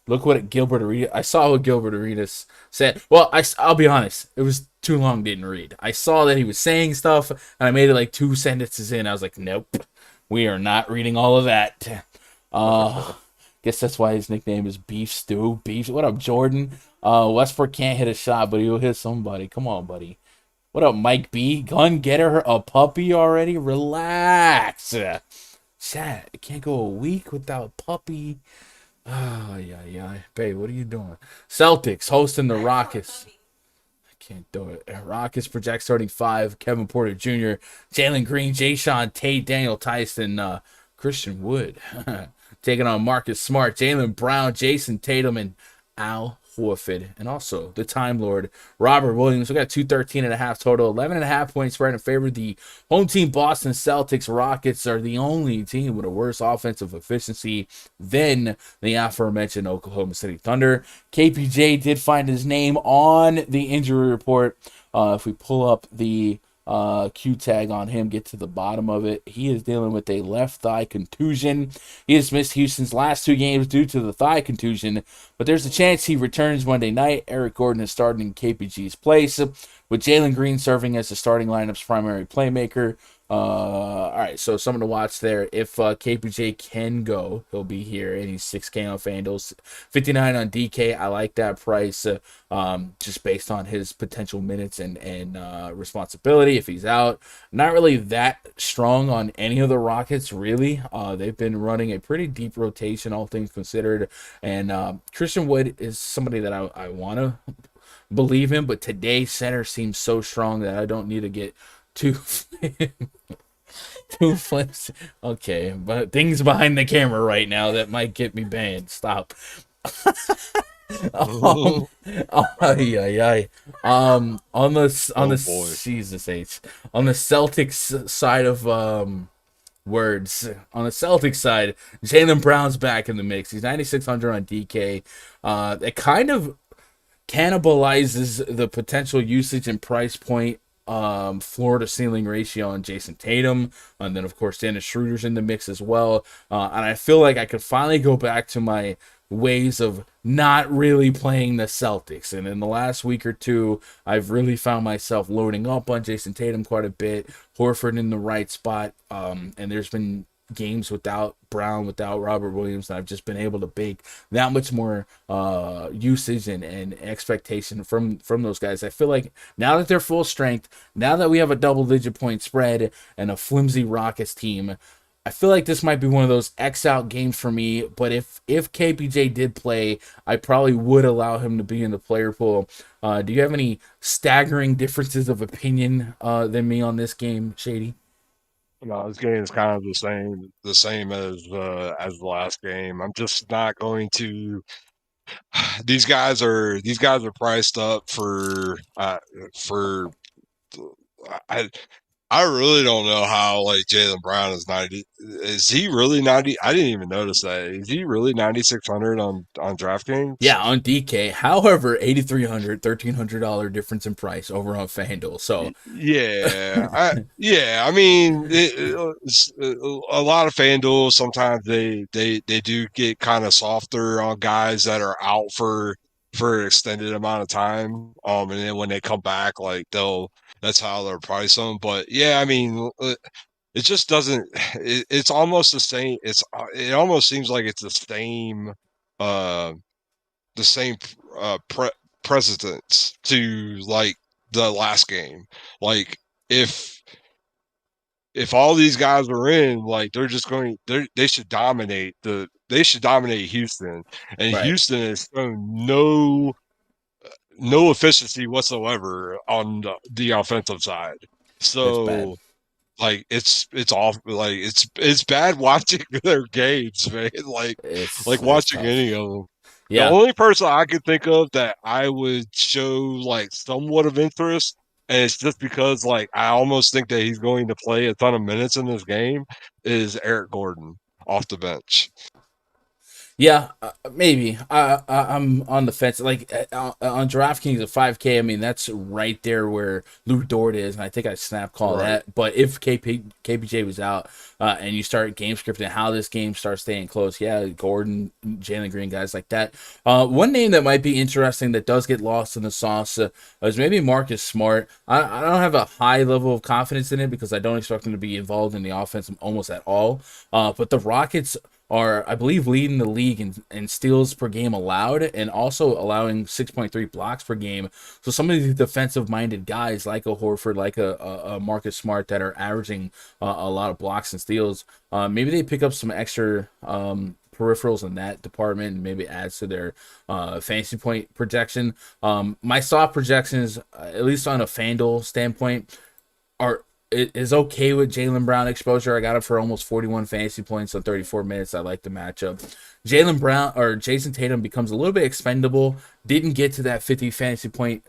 Look what Gilbert Arenas. I saw what Gilbert Arenas said. Well, I'll be honest. It was too long, didn't read. I saw that he was saying stuff, and I made it like 2 sentences in. I was like, nope, we are not reading all of that. Guess that's why his nickname is Beef Stew. Beef. What up, Jordan? Westbrook can't hit a shot, but he'll hit somebody. Come on, buddy. What up, Mike B? Gun getter a puppy already? Relax. Chat. It can't go a week without puppy. Oh, yeah. Babe, what are you doing? Celtics hosting the Rockets. I can't do it. Rockets project starting 5. Kevin Porter Jr., Jalen Green, Jayshawn Tate, Daniel Tyson, Christian Wood. Taking on Marcus Smart, Jaylen Brown, Jason Tatum, and Al Horford. And also the Time Lord, Robert Williams. We got 213.5 total, 11.5 point spread in favor of the home team Boston Celtics. Rockets are the only team with a worse offensive efficiency than the aforementioned Oklahoma City Thunder. KPJ did find his name on the injury report. If we pull up the Q tag on him, get to the bottom of it, he is dealing with a left thigh contusion. He has missed Houston's last 2 games due to the thigh contusion, but there's a chance he returns Monday night. Eric Gordon is starting in KPG's place, with Jalen Green serving as the starting lineup's primary playmaker. All right, so someone to watch there. If KPJ can go, he'll be here, and he's 6K on Fanduel, 59 on DK. I like that price, just based on his potential minutes and responsibility. If he's out, not really that strong on any of the Rockets, really. They've been running a pretty deep rotation, all things considered, and Christian Wood is somebody that I want to believe in, but today's center seems so strong that I don't need to get too flips. Okay, but things behind the camera right now that might get me banned. Stop. Yeah. On the Jesus H. On the Celtics side of words. On the Celtics side, Jaylen Brown's back in the mix. He's 9,600 on DK. It kind of cannibalizes the potential usage and price point floor to ceiling ratio on Jason Tatum, and then of course Dennis Schroeder's in the mix as well, and I feel like I could finally go back to my ways of not really playing the Celtics. And in the last week or two, I've really found myself loading up on Jason Tatum quite a bit, Horford in the right spot, and there's been games without Brown, without Robert Williams, and I've just been able to bake that much more usage and expectation from those guys. I feel like now that they're full strength, now that we have a double-digit point spread and a flimsy Rockets team, I feel like this might be one of those X out games for me. But if KPJ did play, I probably would allow him to be in the player pool. Do you have any staggering differences of opinion than me on this game, Shady? No, this game is kind of the same as the last game. I'm just not going to. These guys are priced up for I I really don't know how like Jaylen Brown is 90. Is he really 90? I didn't even notice that. Is he really 9,600 on DraftKings? Yeah, on DK. However, 8,300, $1,300 difference in price over on FanDuel. So Yeah. I mean, a lot of FanDuel sometimes they do get kind of softer on guys that are out for an extended amount of time. And then when they come back, like that's how they'll price them. But yeah, I mean, it just doesn't. It's almost the same. It almost seems like it's uh the same precedence to like the last game. Like if if all these guys are in, like they're just going, they should dominate they should dominate Houston, and right, Houston has shown no efficiency whatsoever on the offensive side. it's bad. So like it's off, like it's bad watching their games, man. Like It's watching tough. any of them. The Yeah, only person I could think of that I would show like somewhat of interest, and it's just because like I almost think that he's going to play a ton of minutes in this game, is Eric Gordon off the bench. yeah, maybe. I'm on the fence. Like on DraftKings at 5K, I mean that's right there where Lou Dort is, and I think I snap call Right. that. But if KPJ was out, and you start game scripting how this game starts staying close, yeah, Gordon, Jalen Green, guys like that. One name that might be interesting that does get lost in the sauce is maybe Marcus Smart. I don't have a high level of confidence in it because I don't expect him to be involved in the offense almost at all. But the Rockets are, I believe, leading the league in steals per game allowed and also allowing 6.3 blocks per game. So some of these defensive minded guys like a Horford, like a Marcus Smart that are averaging a lot of blocks and steals, maybe they pick up some extra peripherals in that department and maybe adds to their fantasy point projection. My soft projections, at least on a FanDuel standpoint, are it is okay with Jaylen Brown exposure. I got him for almost 41 fantasy points on 34 minutes. I like the matchup. Jaylen Brown or Jason Tatum becomes a little bit expendable. Didn't get to that 50 fantasy point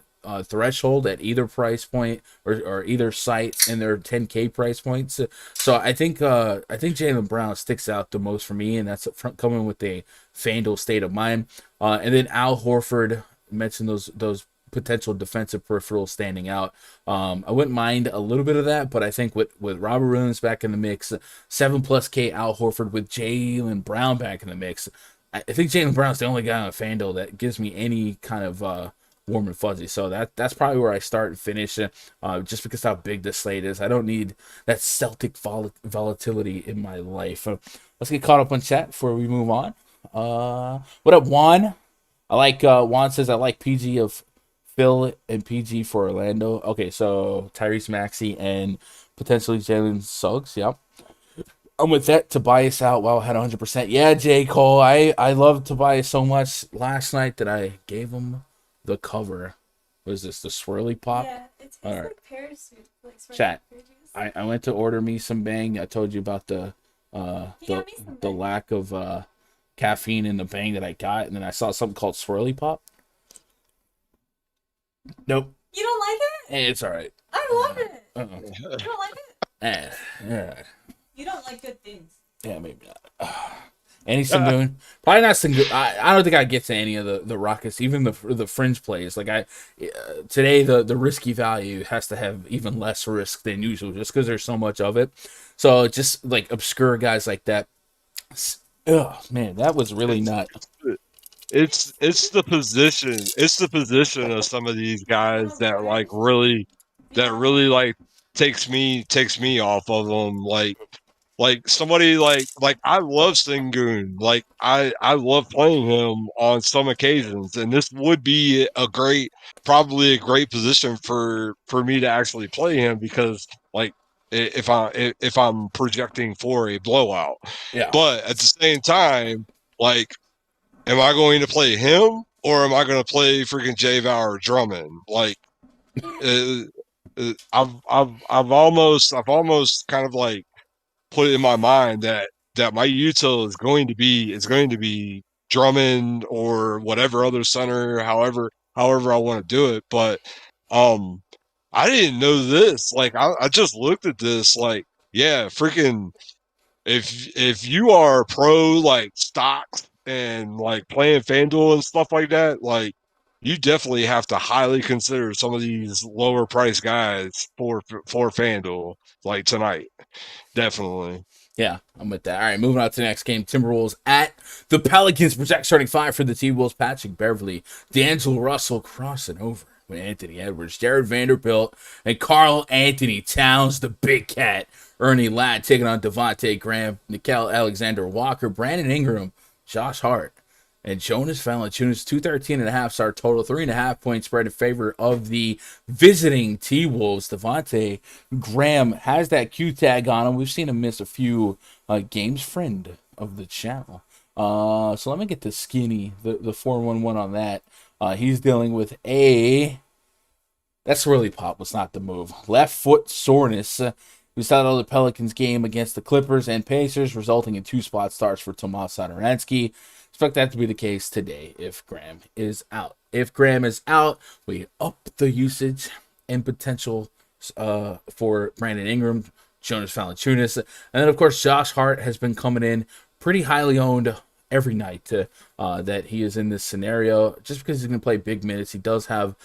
threshold at either price point or either site in their 10K price points. So I think Jaylen Brown sticks out the most for me, and that's coming with a FanDuel state of mind. And then Al Horford mentioned those potential defensive peripheral standing out. I wouldn't mind a little bit of that, but I think with Robert Williams back in the mix, 7+K Al Horford with Jaylen Brown back in the mix, I think Jaylen Brown's the only guy on FanDuel that gives me any kind of warm and fuzzy. So that's probably where I start and finish, just because how big this slate is. I don't need that Celtic volatility in my life. Let's get caught up on chat before we move on. What up, Juan? I like Juan says I like PG of Phil and PG for Orlando. Okay, so Tyrese Maxey and potentially Jalen Suggs. Yep. I'm with that. Tobias out. Wow, had 100%. Yeah, J. Cole. I love Tobias so much last night that I gave him the cover. What is this? The swirly pop? Yeah, it tastes All right. like pear soup. Like Chat. pear juice. I went to order me some Bang. I told you about He got me some the Bang. lack of caffeine in the Bang that I got, and then I saw something called swirly pop. Nope. You don't like it? Hey, it's all right. I love it. Uh-uh. You don't like it? Yeah. You don't like good things. Yeah, maybe not. Any Sengun? Probably not Sengun. I don't think I get to any of the Rockets, even the fringe plays. Like today, the risky value has to have even less risk than usual, just because there's so much of it. So just like obscure guys like that. Oh man, that was really It's not. it's the position of some of these guys Oh, that like Chris. really that Yeah. really like takes me off of them. Like somebody like I love Sengun. Like I love playing him on some occasions, and this would be probably a great position for me to actually play him because like if I'm projecting for a blowout. Yeah. But at the same time, like, am I going to play him or am I going to play freaking J Val or Drummond? Like, I've almost kind of like put it in my mind that my util is going to be Drummond or whatever other center, however I want to do it. But um, I didn't know this. Like, I just looked at this. Like, yeah, freaking if you are pro like stocks and like playing FanDuel and stuff like that, like you definitely have to highly consider some of these lower price guys for FanDuel like tonight. Definitely. Yeah, I'm with that. All right, moving on to the next game. Timberwolves at the Pelicans. Project starting five for the T-Wolves. Patrick Beverly, D'Angelo Russell crossing over with Anthony Edwards, Jared Vanderbilt, and Karl Anthony Towns, the big cat. Ernie Ladd taking on Devontae Graham, Nickeil Alexander-Walker, Brandon Ingram, Josh Hart, and Jonas Valanciunas. 213.5 star total, 3.5 point spread in favor of the visiting T-Wolves. Devontae Graham has that Q tag on him. We've seen him miss a few games. Friend of the channel. So let me get the skinny, the 411 on that. He's dealing with that's really pop was not the move. Left foot soreness. We saw the Pelicans game against the Clippers and Pacers, resulting in 2 spot starts for Tomas Satoransky. Expect that to be the case today if Graham is out. If Graham is out, we up the usage and potential for Brandon Ingram, Jonas Valanciunas, and then of course Josh Hart has been coming in pretty highly owned every night that he is in this scenario, just because he's going to play big minutes. He does have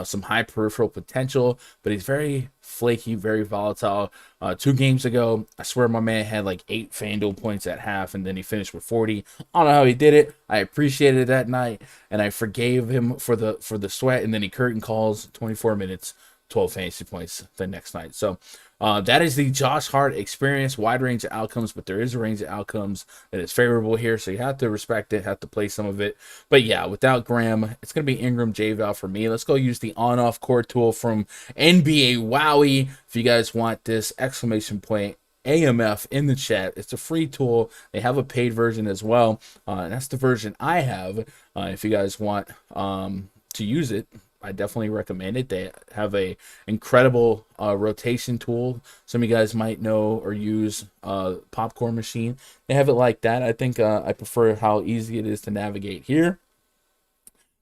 some high peripheral potential, but he's very flaky, very volatile. 2 games ago, I swear my man had like 8 FanDuel points at half, and then he finished with 40. I don't know how he did it. I appreciated it that night, and I forgave him for the sweat, and then he curtain calls 24 minutes, 12 fantasy points the next night. So that is the Josh Hart experience. Wide range of outcomes, but there is a range of outcomes that is favorable here, so you have to respect it, have to play some of it. But yeah, without Graham, it's going to be Ingram, J-Val for me. Let's go use the on-off court tool from NBA Wowie. If you guys want this, exclamation point AMF in the chat. It's a free tool. They have a paid version as well, and that's the version I have. If you guys want to use it, I definitely recommend it. They have a incredible rotation tool. Some of you guys might know or use Popcorn Machine. They have it like that. I think I prefer how easy it is to navigate here,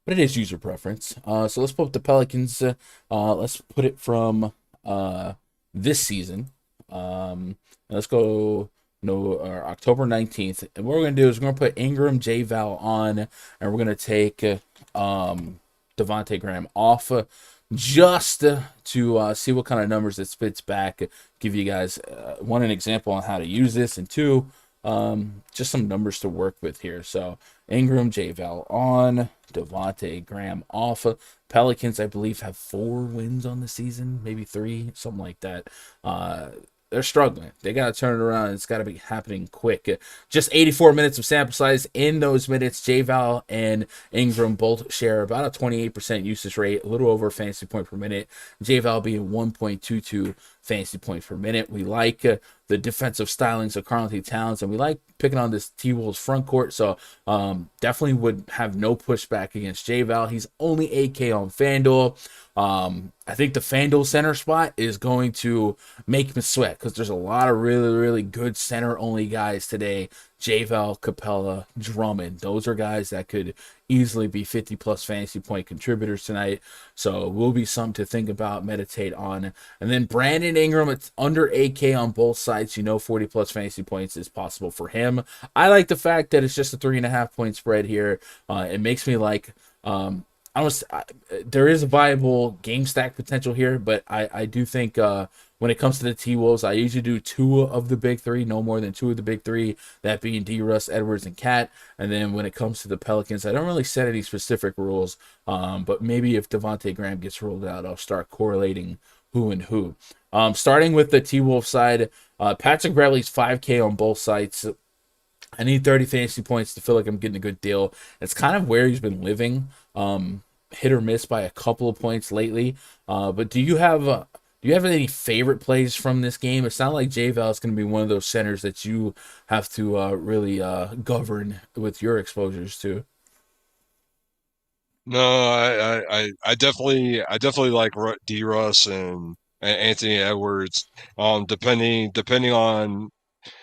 but it is user preference. So let's put up the Pelicans. Let's put it from this season. Let's go October 19th. And what we're going to do is we're going to put Ingram, J-Val on, and we're going to take Devontae Graham off just to see what kind of numbers it spits back. Give you guys one, an example on how to use this, and 2, just some numbers to work with here. So Ingram, J-Val on, Devontae Graham off. Pelicans, I believe, have 4 wins on the season, maybe 3, something like that. They're struggling. They got to turn it around. It's got to be happening quick. Just 84 minutes of sample size. In those minutes, J-Val and Ingram both share about a 28% usage rate, a little over a fantasy point per minute. J-Val being 1.22 fantasy points per minute. We like the defensive stylings of Karl Anthony Towns, and we like picking on this T-Wolves front court. So definitely would have no pushback against J-Val. He's only 8K on FanDuel. I think the FanDuel center spot is going to make me sweat because there's a lot of really, really good center-only guys today. J-Val, Capella, Drummond. Those are guys that could easily be 50-plus fantasy point contributors tonight. So will be something to think about, meditate on. And then Brandon Ingram, it's under 8K on both sides. You know 40-plus fantasy points is possible for him. I like the fact that it's just a 3.5 point spread here. It makes me like... there is a viable game stack potential here, but I do think when it comes to the T-Wolves, I usually do 2 of the big 3, no more than 2 of the big 3, that being D-Russ, Edwards, and Cat. And then when it comes to the Pelicans, I don't really set any specific rules, but maybe if Devontae Graham gets ruled out, I'll start correlating who and who. Starting with the T-Wolves side, Patrick Beverly's 5K on both sides. I need 30 fantasy points to feel like I'm getting a good deal. It's kind of where he's been living. Hit or miss by a couple of points lately. But do you have Do you have any favorite plays from this game? It sounds like JVal is going to be one of those centers that you have to really govern with your exposures to. No, I definitely like D. Russ and Anthony Edwards.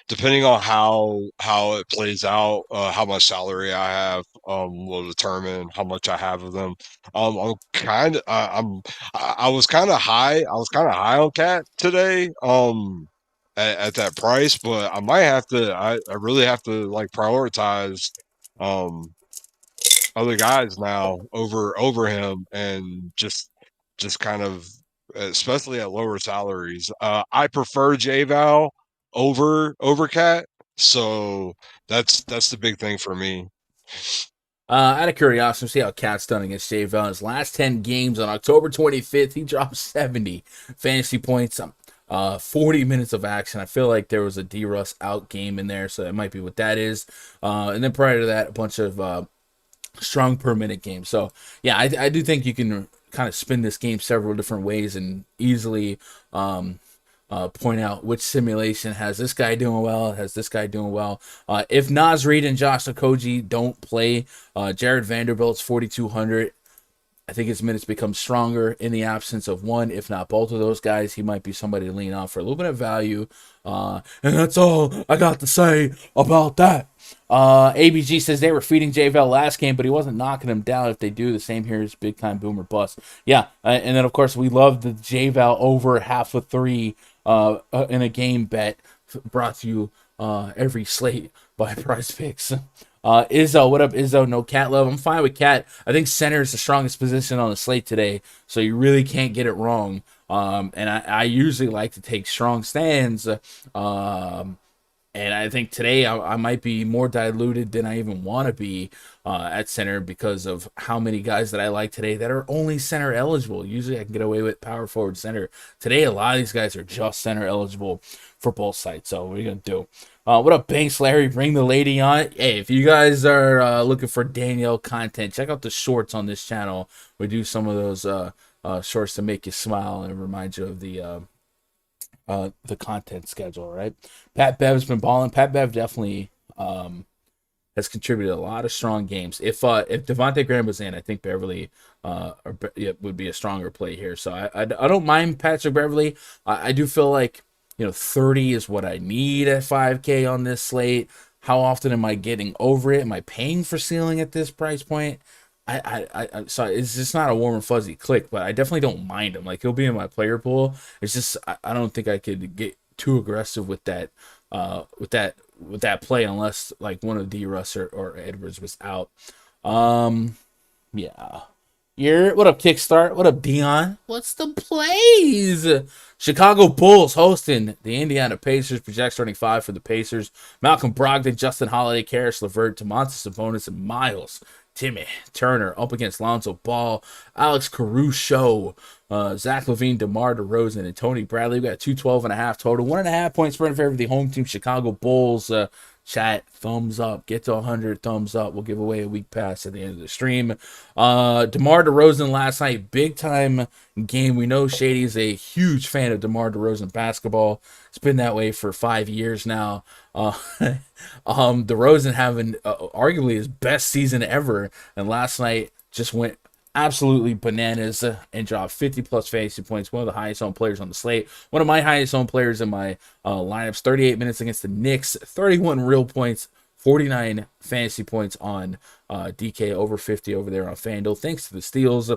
Depending on how it plays out, how much salary I have will determine how much I have of them. I'm kind of I was kind of high. I was kind of high on Cat today. At that price, but I might have to. I really have to like prioritize other guys now over him, and just kind of, especially at lower salaries. I prefer JVal over Cat, so that's the big thing for me. Out of curiosity, see how Cat's done against JVal. In his last 10 games on October 25th, he dropped 70 fantasy points, 40 minutes of action. I feel like there was a D-Russ out game in there, so that might be what that is. And then prior to that, a bunch of strong per minute games. So, yeah, I do think you can kind of spin this game several different ways and easily point out which simulation has this guy doing well, has this guy doing well. If Naz Reid and Josh Okogie don't play, Jared Vanderbilt's 4,200. I think his minutes become stronger in the absence of one, if not both of those guys. He might be somebody to lean on for a little bit of value. And that's all I got to say about that. ABG says they were feeding JVL last game, but he wasn't knocking them down. If they do, the same here is big time boomer bust. Yeah, and then, of course, we love the JVL over half a 3 in a game bet brought to you every slate by PrizePicks. Izzo, what up, Izzo? No Cat love. I'm fine with Cat. I think center is the strongest position on the slate today, so you really can't get it wrong. And I usually like to take strong stands. And I think today I might be more diluted than I even want to be at center because of how many guys that I like today that are only center eligible. Usually I can get away with power forward center. Today, a lot of these guys are just center eligible for both sides. So what are you going to do? What up, Banks Larry? Bring the lady on. Hey, if you guys are looking for Danielle content, check out the shorts on this channel. We do some of those shorts to make you smile and remind you of the content schedule, right? Pat Bev's been balling. Pat Bev definitely has contributed a lot of strong games. If Devontae Graham was in, I think Beverly would be a stronger play here. So I don't mind Patrick Beverly. I do feel like 30 is what I need at 5K on this slate. How often am I getting over it? Am I paying for ceiling at this price point? So it's just not a warm and fuzzy click, but I definitely don't mind him. Like, he'll be in my player pool. It's just I don't think I could get too aggressive with that play unless like one of D. Russ or Edwards was out. Yeah. What up, Kickstart? What up, Dion? What's the plays? Chicago Bulls hosting the Indiana Pacers. Project starting 5 for the Pacers. Malcolm Brogdon, Justin Holiday, Karis LeVert, Domantas Sabonis, and Miles Timmy Turner up against Lonzo Ball, Alex Caruso, Zach Levine, DeMar DeRozan, and Tony Bradley. We got 212.5 total. 1.5 point spread in favor of the home team, Chicago Bulls. Chat, thumbs up. Get to 100 thumbs up. We'll give away a week pass at the end of the stream. DeMar DeRozan last night, big time game. We know Shady is a huge fan of DeMar DeRozan basketball. It's been that way for 5 years now. DeRozan having arguably his best season ever, and last night just went absolutely bananas and dropped 50 plus fantasy points. One of the highest owned players on the slate. One of my highest owned players in my lineups. 38 minutes against the Knicks. 31 real points. 49 fantasy points on DK, over 50 over there on Fanduel. Thanks to the steals.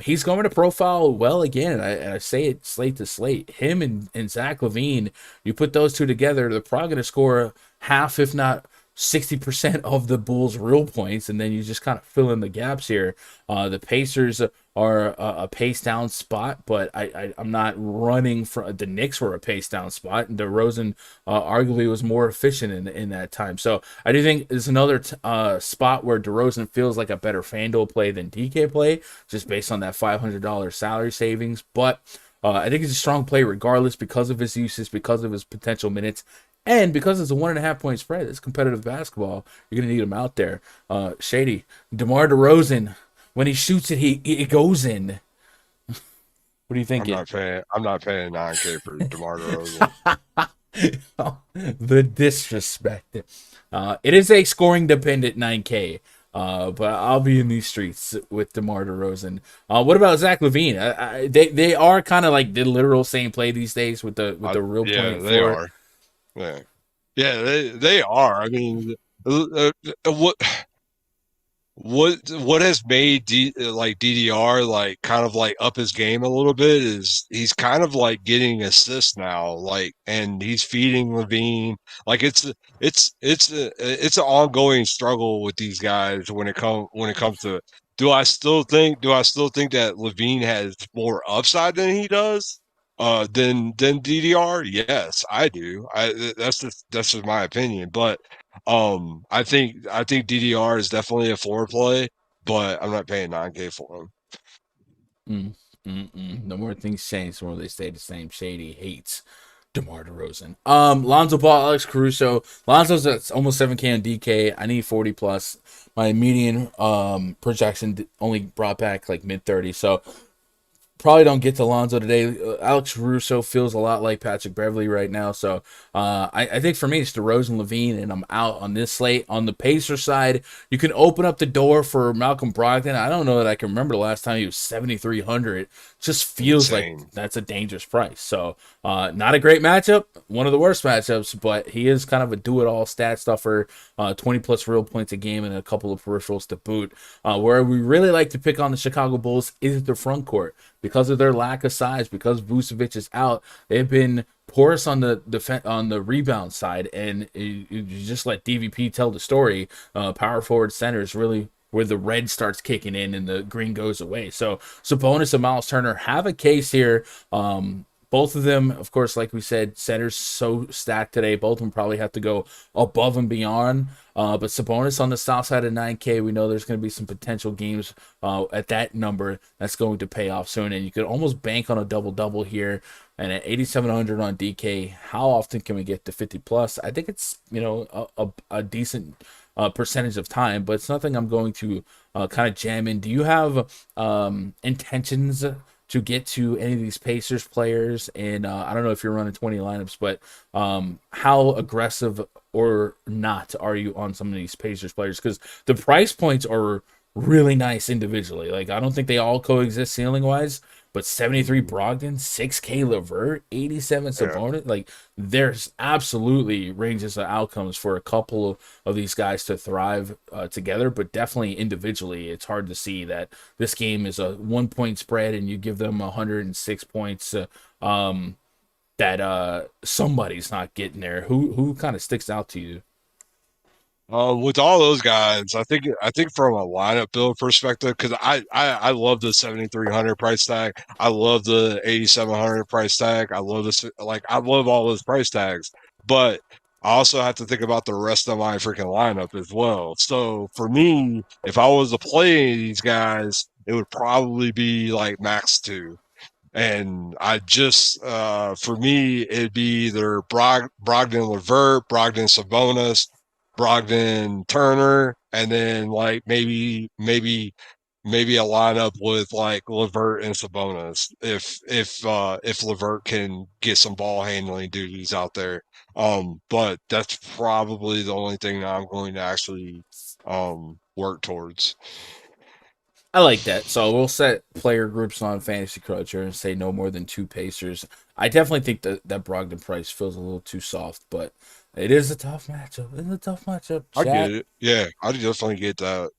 He's going to profile well again. And I say it slate to slate. Him and Zach Levine, you put those two together, they're probably going to score half, if not 60% of the Bulls' real points, and then you just kind of fill in the gaps here. The Pacers are a pace down spot, but I'm not running from the Knicks were a pace down spot, and DeRozan arguably was more efficient in that time. So I do think it's another spot where DeRozan feels like a better FanDuel play than DK play, just based on that $500 salary savings. But I think it's a strong play regardless because of his uses, because of his potential minutes. And because it's a 1.5 point spread, it's competitive basketball. You're going to need him out there. Shady. DeMar DeRozan, when he shoots it, it goes in. What are you I'm thinking? not paying. I'm not paying 9K for DeMar DeRozan. The disrespect. It is a scoring dependent 9K. But I'll be in these streets with DeMar DeRozan. What about Zach Levine? They are kind of like the literal same play these days with the real Yeah, point they floor. are. Yeah, yeah, they are. I mean, what has made DDR like kind of like up his game a little bit is he's kind of like getting assists now, like, and he's feeding Levine. Like it's an ongoing struggle with these guys when it comes to. Do I still think that Levine has more upside than he does? Than DDR? Yes, I do. That's just my opinion, but I think DDR is definitely a floor play, but I'm not paying 9K for him. No more things change, the more they stay the same. Shady hates DeMar DeRozan. Lonzo Ball, Alex Caruso. Lonzo's at almost 7K on DK. I need 40 plus. My median projection only brought back like mid 30. So probably don't get to Lonzo today. Alex Russo feels a lot like Patrick Beverly right now. So I think for me, it's DeRozan, Levine, and I'm out on this slate. On the Pacer side, you can open up the door for Malcolm Brogdon. I don't know that I can remember the last time he was 7,300. Just feels like Insane. that's a dangerous price. So not a great matchup. One of the worst matchups, but he is kind of a do-it-all stat stuffer. 20 plus real points a game and a couple of peripherals to boot. Where we really like to pick on the Chicago Bulls is the front court. Because of their lack of size, because Vucevic is out, they've been porous on the rebound side, and you just let DVP tell the story. Power forward center is really where the red starts kicking in and the green goes away. So Sabonis and Miles Turner have a case here. Both of them, of course, like we said, centers so stacked today. Both of them probably have to go above and beyond. But Sabonis on the south side of 9K, we know there's going to be some potential games at that number that's going to pay off soon. And you could almost bank on a double-double here. And at 8,700 on DK, how often can we get to 50 plus? I think it's, a decent percentage of time, but it's nothing I'm going to kind of jam in. Do you have intentions to get to any of these Pacers players? And I don't know if you're running 20 lineups, but how aggressive or not are you on some of these Pacers players? Because the price points are really nice individually. Like, I don't think they all coexist ceiling wise, but 73 Brogdon, 6K Levert, 87 Sabonis. Like, there's absolutely ranges of outcomes for a couple of these guys to thrive together, but definitely individually, it's hard to see that this game is a 1 point spread and you give them 106 points. That somebody's not getting there. Who kind of sticks out to you? With all those guys, I think from a lineup build perspective, because I love the 7,300 price tag. I love the 8,700 price tag. I love this, like, I love all those price tags. But I also have to think about the rest of my freaking lineup as well. So for me, if I was to play these guys, it would probably be like max two. And I just, for me, it'd be either Brogdon Levert, Brogdon Sabonis, Brogdon Turner, and then like maybe a lineup with like Levert and Sabonis if Levert can get some ball handling duties out there. But that's probably the only thing that I'm going to actually work towards. I like that. So we'll set player groups on Fantasy Cruncher and say no more than two Pacers. I definitely think that Brogdon price feels a little too soft, but it is a tough matchup. It's a tough matchup. I get Chat. it. Yeah, I definitely get that.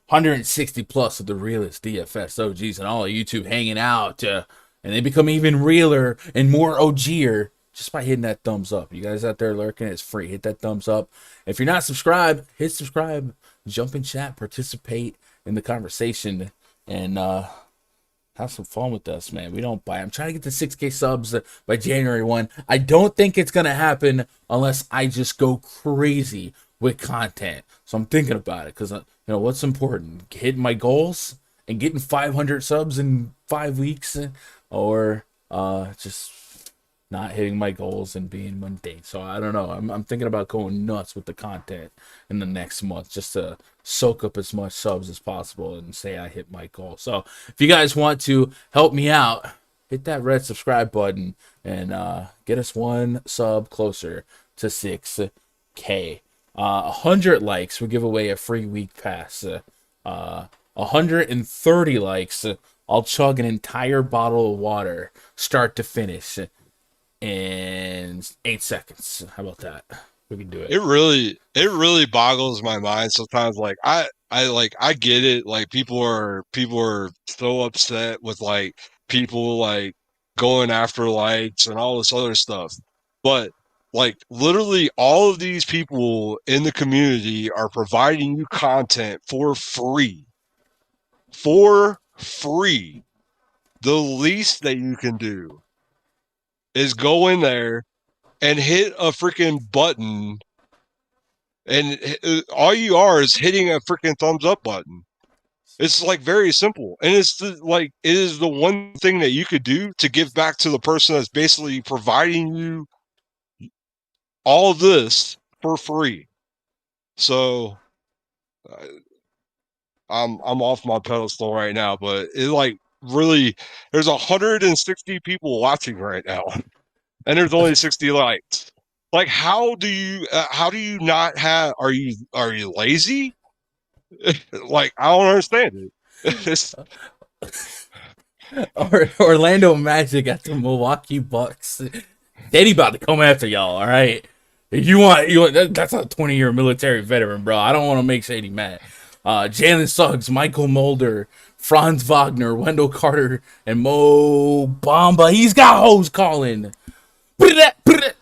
160 plus of the realest DFS OGs and all of YouTube hanging out, and they become even realer and more OGer just by hitting that thumbs up. You guys out there lurking, it's free. Hit that thumbs up. If you're not subscribed, hit subscribe. Jump in chat, participate in the conversation, and have some fun with us, man. We don't buy. I'm trying to get to 6K subs by January 1. I don't think it's gonna happen unless I just go crazy with content. So I'm thinking about it because what's important: hitting my goals and getting 500 subs in 5 weeks, or just not hitting my goals and being mundane. So I don't know. I'm thinking about going nuts with the content in the next month just to soak up as much subs as possible and say I hit my goal. So if you guys want to help me out, hit that red subscribe button and get us one sub closer to 6K. 100 likes, we'll give away a free week pass. 130 likes, I'll chug an entire bottle of water, start to finish, in 8 seconds. How about that? We can do it. It really boggles my mind sometimes. Like I get it. Like people are so upset with like people like going after likes and all this other stuff. But like literally all of these people in the community are providing you content for free. For free. The least that you can do is go in there and hit a freaking button, and all you are is hitting a freaking thumbs up button. It's like very simple, and it's it is the one thing that you could do to give back to the person that's basically providing you all of this for free. So I'm off my pedestal right now, but it like really there's 160 people watching right now, and there's only 60 likes. Like, how do you not have? Are you lazy? Like, I don't understand it. Orlando Magic at the Milwaukee Bucks. Daddy about to come after y'all. All right. If you want, that's a 20-year military veteran, bro. I don't want to make Shady mad. Jalen Suggs, Michael Mulder, Franz Wagner, Wendell Carter, and Mo Bamba. He's got hoes calling.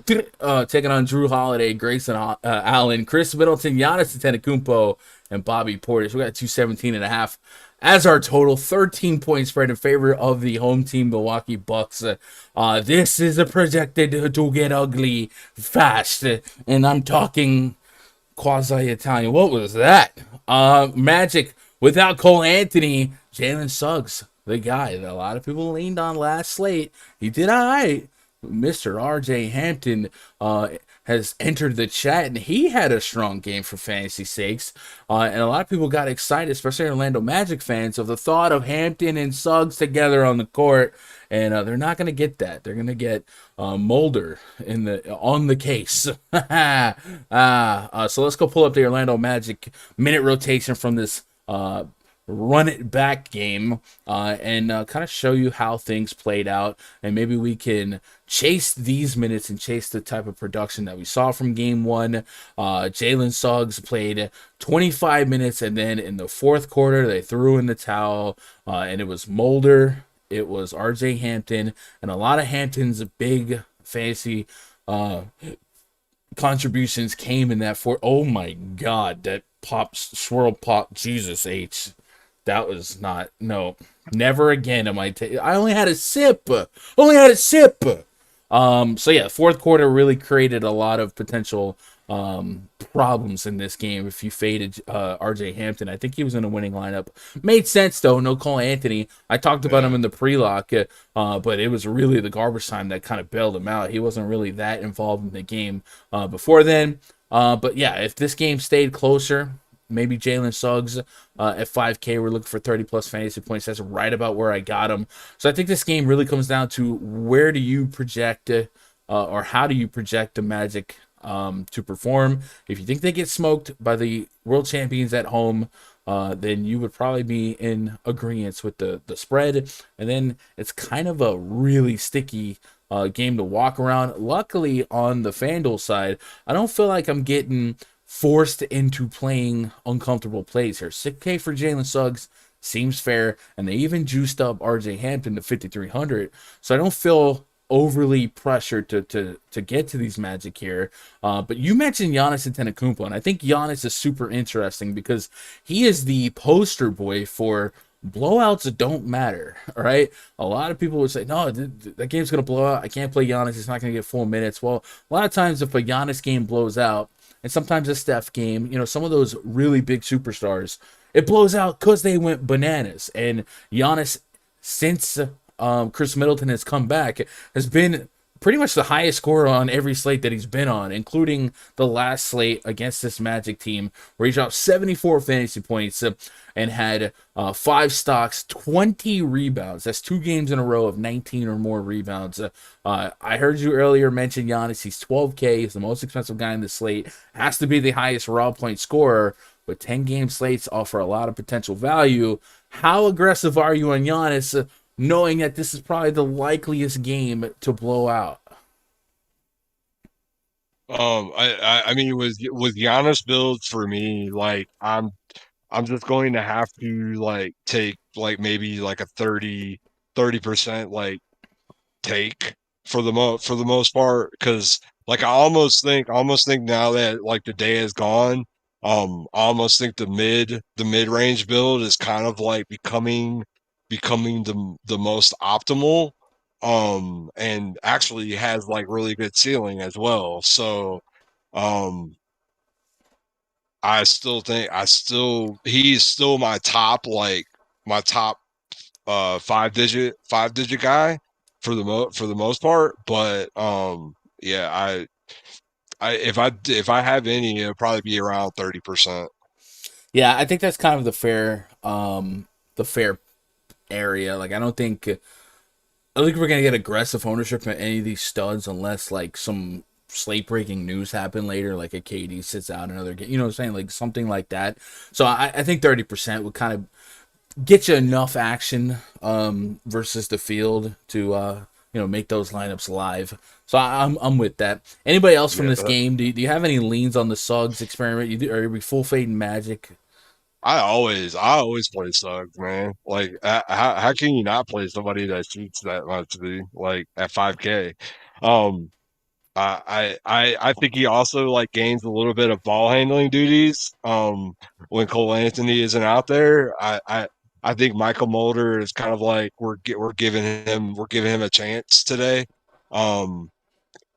Taking on Drew Holiday, Grayson Allen, Chris Middleton, Giannis Antetokounmpo, and Bobby Portis. We got 217.5 as our total. 13-point spread in favor of the home team, Milwaukee Bucks. This is projected to get ugly fast, and I'm talking quasi-Italian. What was that? Magic without Cole Anthony, Jalen Suggs, the guy that a lot of people leaned on last slate. He did all right. Mr. RJ Hampton has entered the chat, and he had a strong game for fantasy sakes. And a lot of people got excited, especially Orlando Magic fans, of the thought of Hampton and Suggs together on the court. And they're not going to get that. They're going to get Mulder on the case. So let's go pull up the Orlando Magic minute rotation from this run it back game and kind of show you how things played out, and maybe we can chase these minutes and chase the type of production that we saw from game one. Jalen Suggs played 25 minutes, and then in the fourth quarter they threw in the towel, and it was Mulder, it was RJ Hampton, and a lot of Hampton's big fantasy contributions came in that oh my god, that swirl pop, Jesus H. That was not, no, never again am I only had a sip. So yeah, fourth quarter really created a lot of potential problems in this game. If you faded RJ Hampton, I think he was in a winning lineup. Made sense though, no Cole Anthony. I talked about him in the pre-lock, but it was really the garbage time that kind of bailed him out. He wasn't really that involved in the game before then. But yeah, if this game stayed closer, maybe Jalen Suggs at 5K, we're looking for 30-plus fantasy points. That's right about where I got him. So I think this game really comes down to where do you project or how do you project the Magic to perform. If you think they get smoked by the world champions at home, then you would probably be in agreement with the spread. And then it's kind of a really sticky game to walk around. Luckily, on the Fanduel side, I don't feel like I'm getting forced into playing uncomfortable plays here. 6K for Jalen Suggs seems fair, and they even juiced up RJ Hampton to 5,300, so I don't feel overly pressured to get to these Magic here. But you mentioned Giannis Antetokounmpo, and I think Giannis is super interesting because he is the poster boy for blowouts don't matter. All right, a lot of people would say, no, that game's gonna blow out, I can't play Giannis, he's not gonna get full minutes. Well, a lot of times if a Giannis game blows out, and sometimes a Steph game, some of those really big superstars, it blows out because they went bananas. And Giannis, since Chris Middleton has come back, has been pretty much the highest scorer on every slate that he's been on, including the last slate against this Magic team, where he dropped 74 fantasy points and had 5 stocks, 20 rebounds. That's 2 games in a row of 19 or more rebounds. I heard you earlier mention Giannis. He's 12K. He's the most expensive guy in the slate. Has to be the highest raw point scorer, but 10-game slates offer a lot of potential value. How aggressive are you on Giannis, knowing that this is probably the likeliest game to blow out? I mean, with Giannis builds for me, like I'm just going to have to like take like maybe like a 30% like take for the most part, because like I almost think now that like the day is gone, I almost think the mid range build is kind of like becoming the most optimal, and actually has like really good ceiling as well. So um he's still my top 5 digit guy for the most part, but yeah, if I have any, it'll probably be around 30%. Yeah, I think that's kind of the fair area. Like, I don't think we're gonna get aggressive ownership from any of these studs unless like some slate breaking news happen later, like a KD sits out another game. You know what I'm saying? Like something like that. So I think 30% would kind of get you enough action versus the field to make those lineups live. So I'm with that. Anybody else from Yeah, this game? Do you have any leans on the Suggs experiment? Are you full fading Magic? I always play Suggs, man. Like, how can you not play somebody that shoots that much, dude? Like at 5K. Um, I think he also like gains a little bit of ball handling duties. When Cole Anthony isn't out there, I think Michael Mulder is kind of like we're giving him a chance today. Um,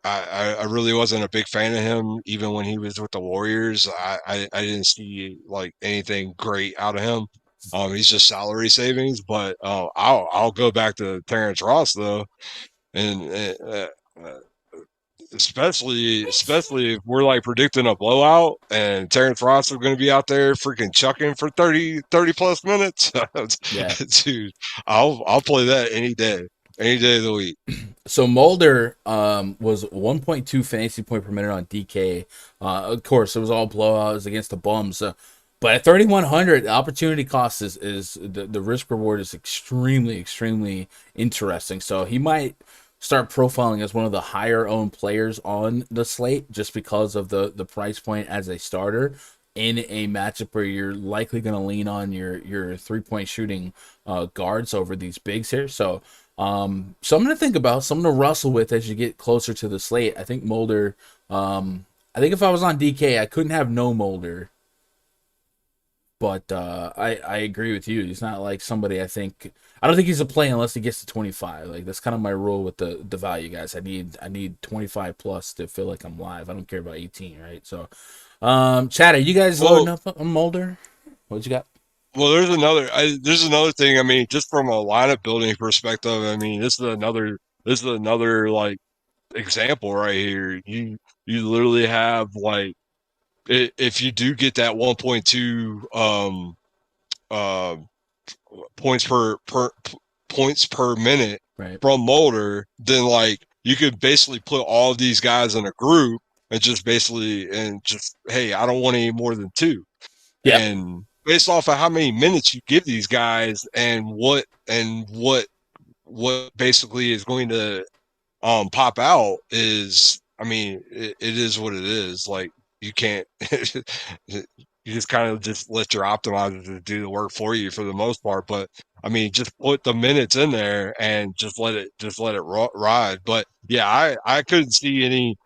I really wasn't a big fan of him even when he was with the Warriors. I didn't see like anything great out of him. He's just salary savings, but I'll go back to Terrence Ross though, and especially if we're like predicting a blowout and Terrence Ross is going to be out there freaking chucking for 30 plus minutes. Yeah. Dude, I'll play that any day of the week. So Mulder was 1.2 fantasy point per minute on DK. Of course, it was all blowouts against the bums. But at 3,100, the opportunity cost is the risk reward is extremely interesting. So he might start profiling as one of the higher owned players on the slate just because of the price point as a starter in a matchup where you're likely going to lean on your 3-point shooting guards over these bigs here. So something to think about, something to wrestle with as you get closer to the slate. I think Mulder. I think if I was on DK, I couldn't have no Mulder. But I agree with you. He's not like somebody I don't think he's a play unless he gets to 25. Like that's kind of my rule with the value guys. I need 25 plus to feel like I'm live. I don't care about 18, right? So Chad, are you guys loading up on Mulder? What you got? Well, there's another thing. I mean, just from a lineup building perspective, I mean, this is another like example right here. You literally have like if you do get that 1.2 uh points points per minute Right. from Mulder, then like you could basically put all of these guys in a group and just hey, I don't want any more than 2. Yep. And based off of how many minutes you give these guys and what basically is going to pop out is, I mean, it is what it is. Like you can't you just kind of just let your optimizers do the work for you for the most part. But I mean, just put the minutes in there and just let it ride. But yeah, I couldn't see any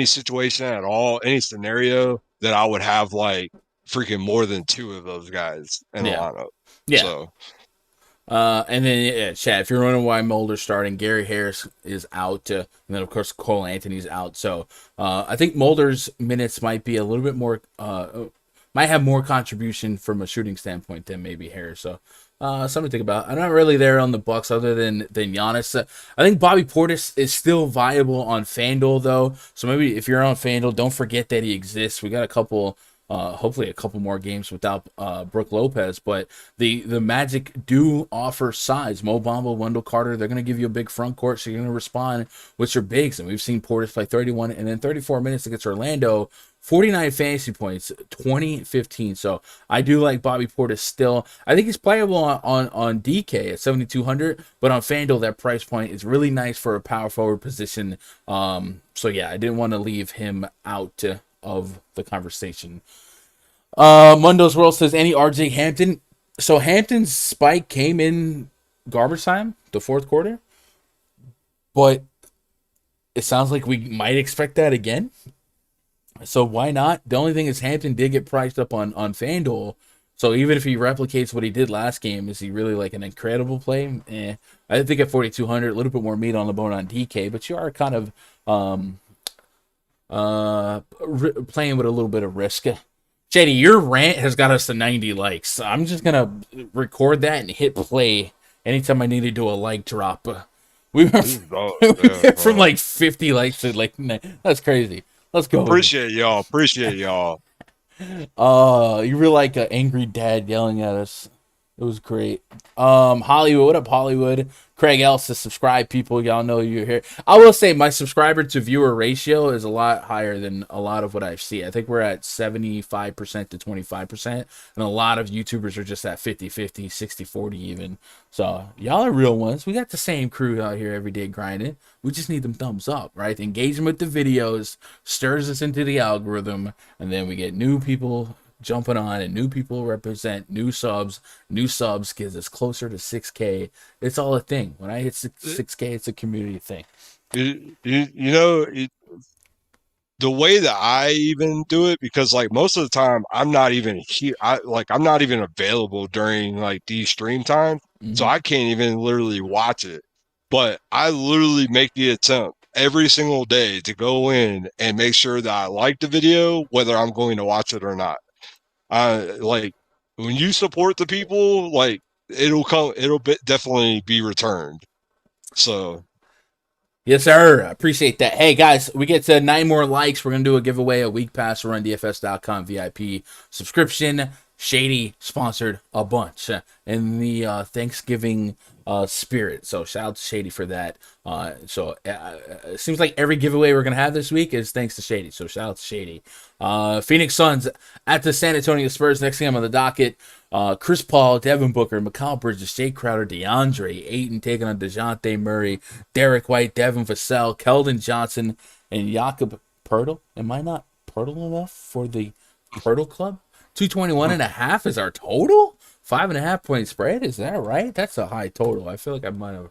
situation at all, any scenario that I would have like freaking more than 2 of those guys in the Yeah. lineup. Yeah. So And then, yeah, Chad, if you're wondering why Mulder's starting, Gary Harris is out. And then, of course, Cole Anthony's out. So I think Mulder's minutes might be a little bit more, might have more contribution from a shooting standpoint than maybe Harris. So Something to think about. I'm not really there on the Bucks other than Giannis. I think Bobby Portis is still viable on FanDuel though. So maybe if you're on FanDuel, don't forget that he exists. We got a couple, hopefully a couple more games without Brook Lopez, but the Magic do offer size. Mo Bamba, Wendell Carter, they're going to give you a big front court, so you're going to respond with your bigs. And we've seen Portis play 31 and then 34 minutes against Orlando. 49 fantasy points, 20-15. So I do like Bobby Portis still. I think he's playable on DK at 7,200, but on FanDuel, that price point is really nice for a power forward position. So yeah, I didn't want to leave him out of the conversation. Mundo's World says, any RJ Hampton? So Hampton's spike came in garbage time, the fourth quarter, but it sounds like we might expect that again. So why not? The only thing is Hampton did get priced up on FanDuel. So even if he replicates what he did last game, is he really like an incredible play? I think at 4,200, a little bit more meat on the bone on DK, but you are kind of playing with a little bit of risk. JD, your rant has got us to 90 likes. I'm just going to record that and hit play anytime I need to do a like drop. We went from like 50 likes to like, that's crazy. Let's go. Appreciate y'all. You were like an angry dad yelling at us. It was great. Hollywood, what up, Hollywood? Craig L says, subscribe, people. Y'all know you're here. I will say my subscriber to viewer ratio is a lot higher than a lot of what I've seen. I think we're at 75% to 25%, and a lot of YouTubers are just at 50-50, 60-40 even. So y'all are real ones. We got the same crew out here every day grinding. We just need them thumbs up, right? The engagement with the videos stirs us into the algorithm, and then we get new people jumping on, and new people represent new subs. New subs gives us closer to 6K. It's all a thing. When I hit 6K, it's a community thing. The way that I even do it, because like most of the time I'm not even here. I'm not even available during like these stream times, so I can't even literally watch it. But I literally make the attempt every single day to go in and make sure that I like the video, whether I'm going to watch it or not. Like when you support the people, like it'll definitely be returned. So yes, sir. I appreciate that. Hey, guys, we get to 9 more likes. We're going to do a giveaway, a week pass for RunDFS.com VIP subscription. Shady sponsored a bunch in the Thanksgiving spirit. So shout out to Shady for that. It seems like every giveaway we're going to have this week is thanks to Shady. So shout out to Shady. Phoenix Suns at the San Antonio Spurs. Next game on the docket. Chris Paul, Devin Booker, Mikal Bridges, Jay Crowder, DeAndre Ayton taking on DeJounte Murray, Derek White, Devin Vassell, Keldon Johnson, and Jakob Poeltl. Am I not Poeltl enough for the Poeltl Club? 221.5 is our total? 5.5 point spread? Is that right? That's a high total. I feel like I might have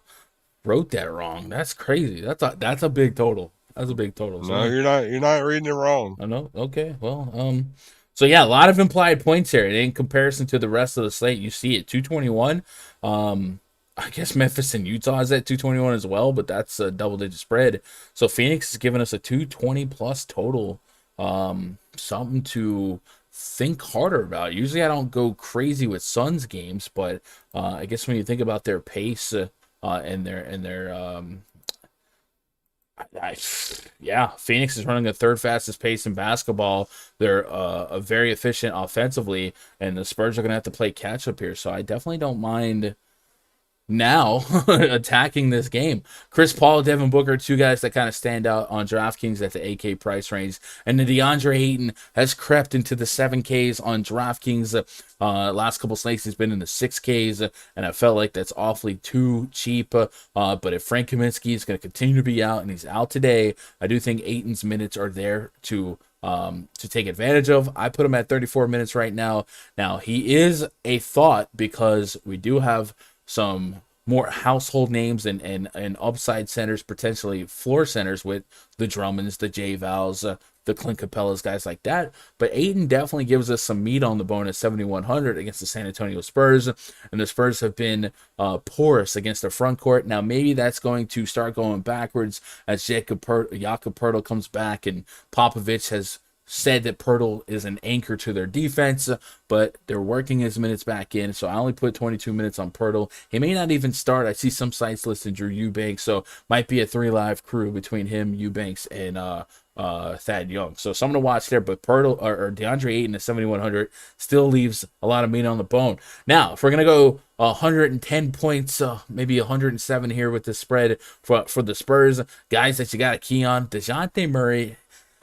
wrote that wrong. That's crazy. That's a big total. That's a big total. No, you're not reading it wrong. I know. Okay. Well, so yeah, a lot of implied points here. In comparison to the rest of the slate, you see it 221. I guess Memphis and Utah is at 221 as well, but that's a double-digit spread. So Phoenix is giving us a 220 plus total. Something to think harder about. Usually I don't go crazy with Suns games, but I guess when you think about their pace and their Phoenix is running the third fastest pace in basketball. They're very efficient offensively, and the Spurs are going to have to play catch up here. So I definitely don't mind now attacking this game. Chris Paul, Devin Booker, two guys that kind of stand out on DraftKings at the 8K price range. And the DeAndre Ayton has crept into the 7Ks on DraftKings. Last couple slates he's been in the 6Ks, and I felt like that's awfully too cheap. But if Frank Kaminsky is going to continue to be out, and he's out today, I do think Ayton's minutes are there to take advantage of. I put him at 34 minutes right now. Now, he is a thought because we do have some more household names and upside centers, potentially floor centers with the Drummonds, the J Vals, the Clint Capellas, guys like that. But Ayton definitely gives us some meat on the bone at 7,100 against the San Antonio Spurs. And the Spurs have been porous against the front court. Now, maybe that's going to start going backwards as Jakob Poeltl comes back and Popovich has said that Pirtle is an anchor to their defense, but they're working his minutes back in. So I only put 22 minutes on Pirtle. He may not even start. I see some sites listed Drew Eubanks, so might be a 3 live crew between him, Eubanks, and Thad Young. So someone to watch there, but Pirtle or DeAndre Ayton at 7,100 still leaves a lot of meat on the bone. Now, if we're going to go 110 points, maybe 107 here with the spread for the Spurs, guys that you got to key on, DeJounte Murray.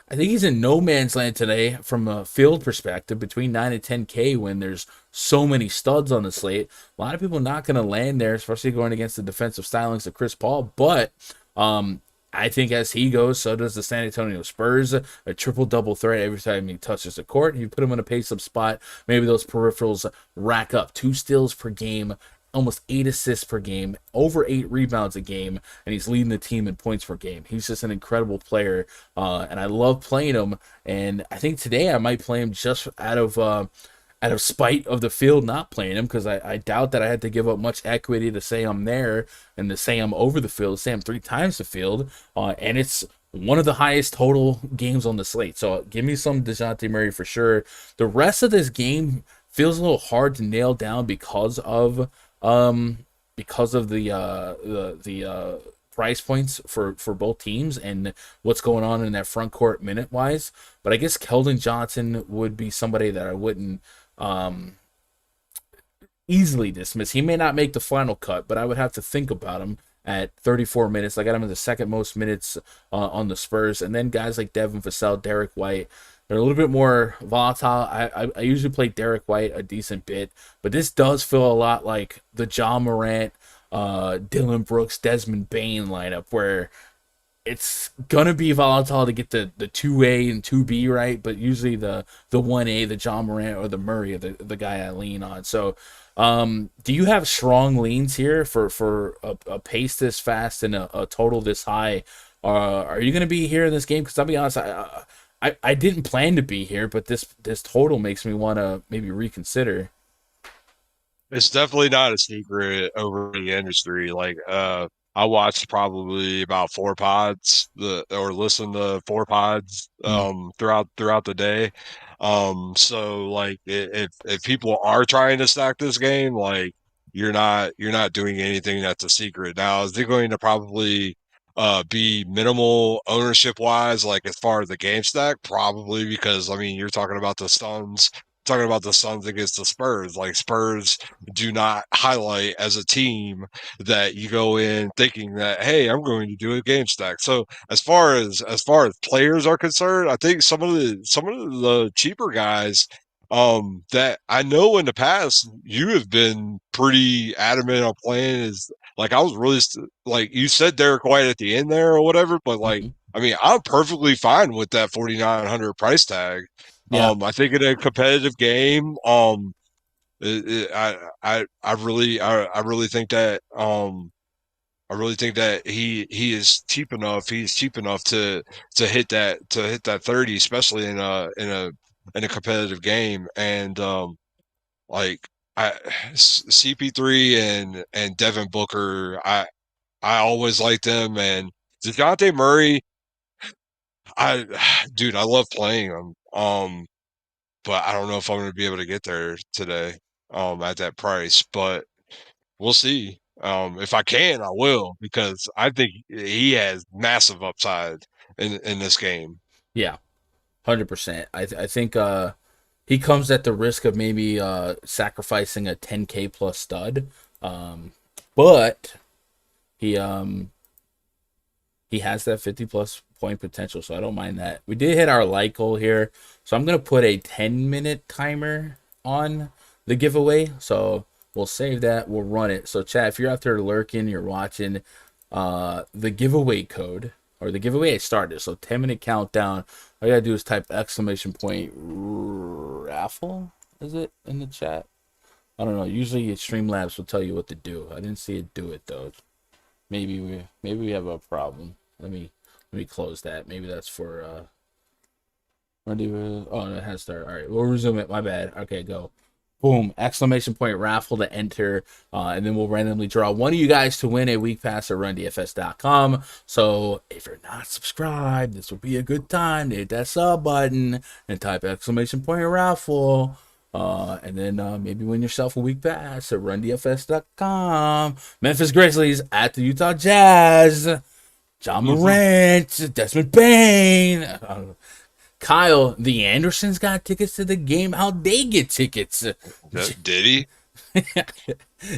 I think he's in no man's land today from a field perspective between 9 and 10K when there's so many studs on the slate. A lot of people not going to land there, especially going against the defensive stylings of Chris Paul. But I think as he goes, so does the San Antonio Spurs. A triple-double threat every time he touches the court. You put him in a pace-up spot, maybe those peripherals rack up 2 steals per game, almost 8 assists per game, over 8 rebounds a game, and he's leading the team in points per game. He's just an incredible player, and I love playing him. And I think today I might play him just out of spite of the field not playing him, because I doubt that I had to give up much equity to say I'm there and to say I'm over the field, to say I'm 3 times the field, and it's one of the highest total games on the slate. So give me some DeJounte Murray for sure. The rest of this game feels a little hard to nail down because of the price points for both teams and what's going on in that front court minute wise. But I guess Keldon Johnson would be somebody that I wouldn't easily dismiss. He may not make the final cut, but I would have to think about him at 34 minutes. I got him in the second most minutes on the Spurs. And then guys like Devin Vassell, Derek White, they're a little bit more volatile. I usually play Derek White a decent bit, but this does feel a lot like the Ja Morant, Dylan Brooks, Desmond Bane lineup, where it's gonna be volatile to get the 2A and 2B right, but usually the 1A, the Ja Morant or the Murray are the guy I lean on. So do you have strong leans here for a pace this fast and a total this high? Are you gonna be here in this game? Because I'll be honest, I didn't plan to be here, but this total makes me want to maybe reconsider. It's definitely not a secret over the industry. Like, I watched probably about 4 pods, or listened to 4 pods, Mm-hmm. throughout the day. So like, if people are trying to stack this game, like, you're not doing anything that's a secret. Now, is it going to probably be minimal ownership wise, like as far as the game stack? Probably, because I mean, you're talking about the Suns against the Spurs. Like, Spurs do not highlight as a team that you go in thinking that, hey, I'm going to do a game stack. So as far as players are concerned, I think some of the cheaper guys, that I know in the past you have been pretty adamant on playing, is like, I was really like, you said Derek White at the end there or whatever, but like, Mm-hmm. I mean, I'm perfectly fine with that 4,900 price tag. Yeah. I think in a competitive game, I really think that, he is cheap enough. He's cheap enough to hit that 30, especially in a competitive game. And like, I CP3 and Devin Booker, I always liked them. And DeJounte Murray, I dude, I love playing him. But I don't know if I'm going to be able to get there today, at that price. But we'll see. If I can, I will, because I think he has massive upside in this game. Yeah. 100%. I think he comes at the risk of maybe sacrificing a 10K plus stud, but he he has that 50 plus point potential, so I don't mind that. We did hit our like goal here, so I'm gonna put a 10-minute timer on the giveaway. So we'll save that. We'll run it. So chat, if you're out there lurking, you're watching, the giveaway code, or the giveaway I started. So 10-minute countdown. All you gotta do is type exclamation point raffle. Is it in the chat? I don't know. Usually Streamlabs will tell you what to do. I didn't see it do it though. Maybe we have a problem. Let me close that. Maybe that's for oh, no, it has started. All right, we'll resume it. My bad. Okay, go. Boom, exclamation point raffle to enter. And then we'll randomly draw one of you guys to win a week pass at rundfs.com. So if you're not subscribed, this would be a good time to hit that sub button and type exclamation point raffle. And then maybe win yourself a week pass at rundfs.com. Memphis Grizzlies at the Utah Jazz. John Morant, Desmond Bain. Kyle, the Andersons got tickets to the game. How'd they get tickets? Did he?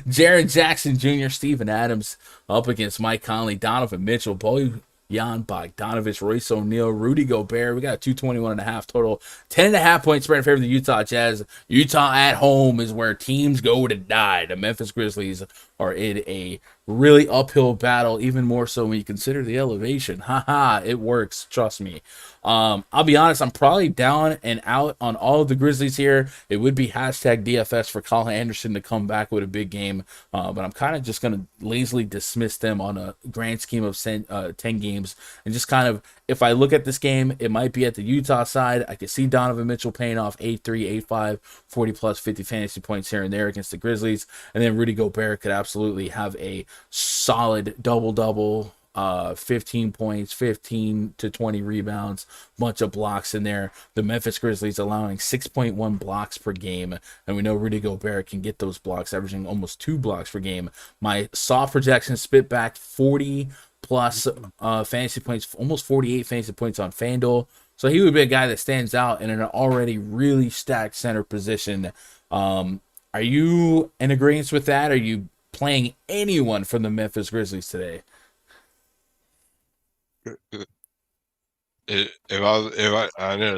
Jared Jackson Jr., Steven Adams up against Mike Conley, Donovan Mitchell, Bojan Bogdanovic, Royce O'Neal, Rudy Gobert. We got a 221.5 total. 10.5 point spread in favor of the Utah Jazz. Utah at home is where teams go to die. The Memphis Grizzlies are in a really uphill battle, even more so when you consider the elevation. Haha, it works. Trust me. I'll be honest, I'm probably down and out on all of the Grizzlies here. It would be hashtag DFS for Colin Anderson to come back with a big game, but I'm kind of just going to lazily dismiss them on a grand scheme of 10 games. And just kind of, if I look at this game, it might be at the Utah side. I could see Donovan Mitchell paying off 8-3, 8-5, 40 plus 50 fantasy points here and there against the Grizzlies. And then Rudy Gobert could absolutely have a solid double-double. 15 points, 15 to 20 rebounds, bunch of blocks in there. The Memphis Grizzlies allowing 6.1 blocks per game, and we know Rudy Gobert can get those blocks, averaging almost 2 blocks per game. My soft projection spit back 40 plus fantasy points, almost 48 fantasy points on Fanduel. So he would be a guy that stands out in an already really stacked center position. Are you in agreement with that? Are you playing anyone from the Memphis Grizzlies today? I know